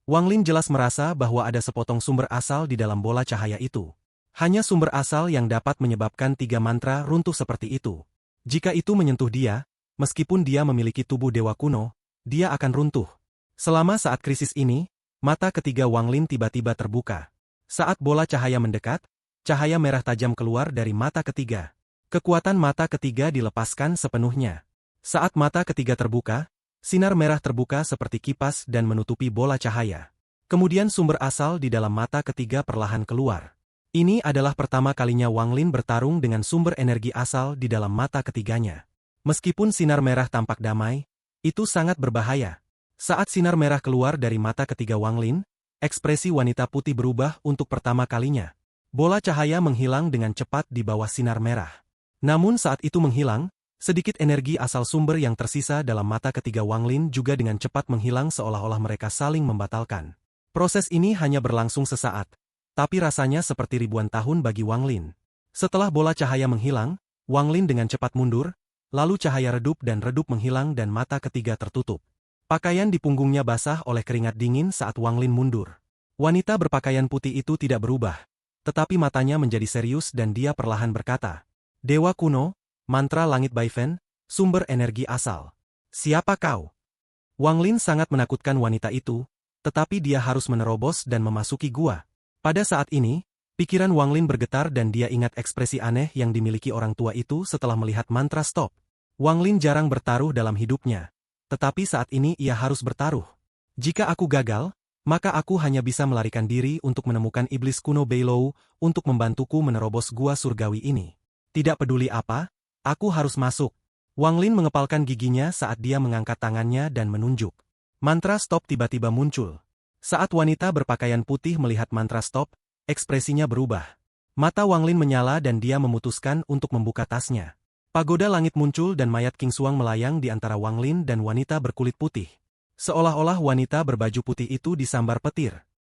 Wang Lin jelas merasa bahwa ada sepotong sumber asal di dalam bola cahaya itu. Hanya sumber asal yang dapat menyebabkan 3 mantra runtuh seperti itu. Jika itu menyentuh dia, meskipun dia memiliki tubuh dewa kuno, dia akan runtuh. Selama saat krisis ini, mata ketiga Wang Lin tiba-tiba terbuka. Saat bola cahaya mendekat, cahaya merah tajam keluar dari mata ketiga. Kekuatan mata ketiga dilepaskan sepenuhnya. Saat mata ketiga terbuka, sinar merah terbuka seperti kipas dan menutupi bola cahaya. Kemudian sumber asal di dalam mata ketiga perlahan keluar. Ini adalah pertama kalinya Wang Lin bertarung dengan sumber energi asal di dalam mata ketiganya. Meskipun sinar merah tampak damai, itu sangat berbahaya. Saat sinar merah keluar dari mata ketiga Wang Lin, ekspresi wanita putih berubah untuk pertama kalinya. Bola cahaya menghilang dengan cepat di bawah sinar merah. Namun saat itu menghilang, sedikit energi asal sumber yang tersisa dalam mata ketiga Wang Lin juga dengan cepat menghilang seolah-olah mereka saling membatalkan. Proses ini hanya berlangsung sesaat. Tapi rasanya seperti ribuan tahun bagi Wang Lin. Setelah bola cahaya menghilang, Wang Lin dengan cepat mundur, lalu cahaya redup menghilang dan mata ketiga tertutup. Pakaian di punggungnya basah oleh keringat dingin saat Wang Lin mundur. Wanita berpakaian putih itu tidak berubah, tetapi matanya menjadi serius dan dia perlahan berkata, "Dewa kuno, mantra langit Baifen, sumber energi asal. Siapa kau?" Wang Lin sangat menakutkan wanita itu, tetapi dia harus menerobos dan memasuki gua. Pada saat ini, pikiran Wang Lin bergetar dan dia ingat ekspresi aneh yang dimiliki orang tua itu setelah melihat mantra stop. Wang Lin jarang bertaruh dalam hidupnya, tetapi saat ini ia harus bertaruh. Jika aku gagal, maka aku hanya bisa melarikan diri untuk menemukan iblis kuno Beilou untuk membantuku menerobos gua surgawi ini. Tidak peduli apa, aku harus masuk. Wang Lin mengepalkan giginya saat dia mengangkat tangannya dan menunjuk. Mantra stop tiba-tiba muncul. Saat wanita berpakaian putih melihat mantra stop, ekspresinya berubah. Mata Wang Lin menyala dan dia memutuskan untuk membuka tasnya. Pagoda langit muncul dan mayat King Suang melayang di antara Wang Lin dan wanita berkulit putih. Seolah-olah wanita berbaju putih itu disambar petir.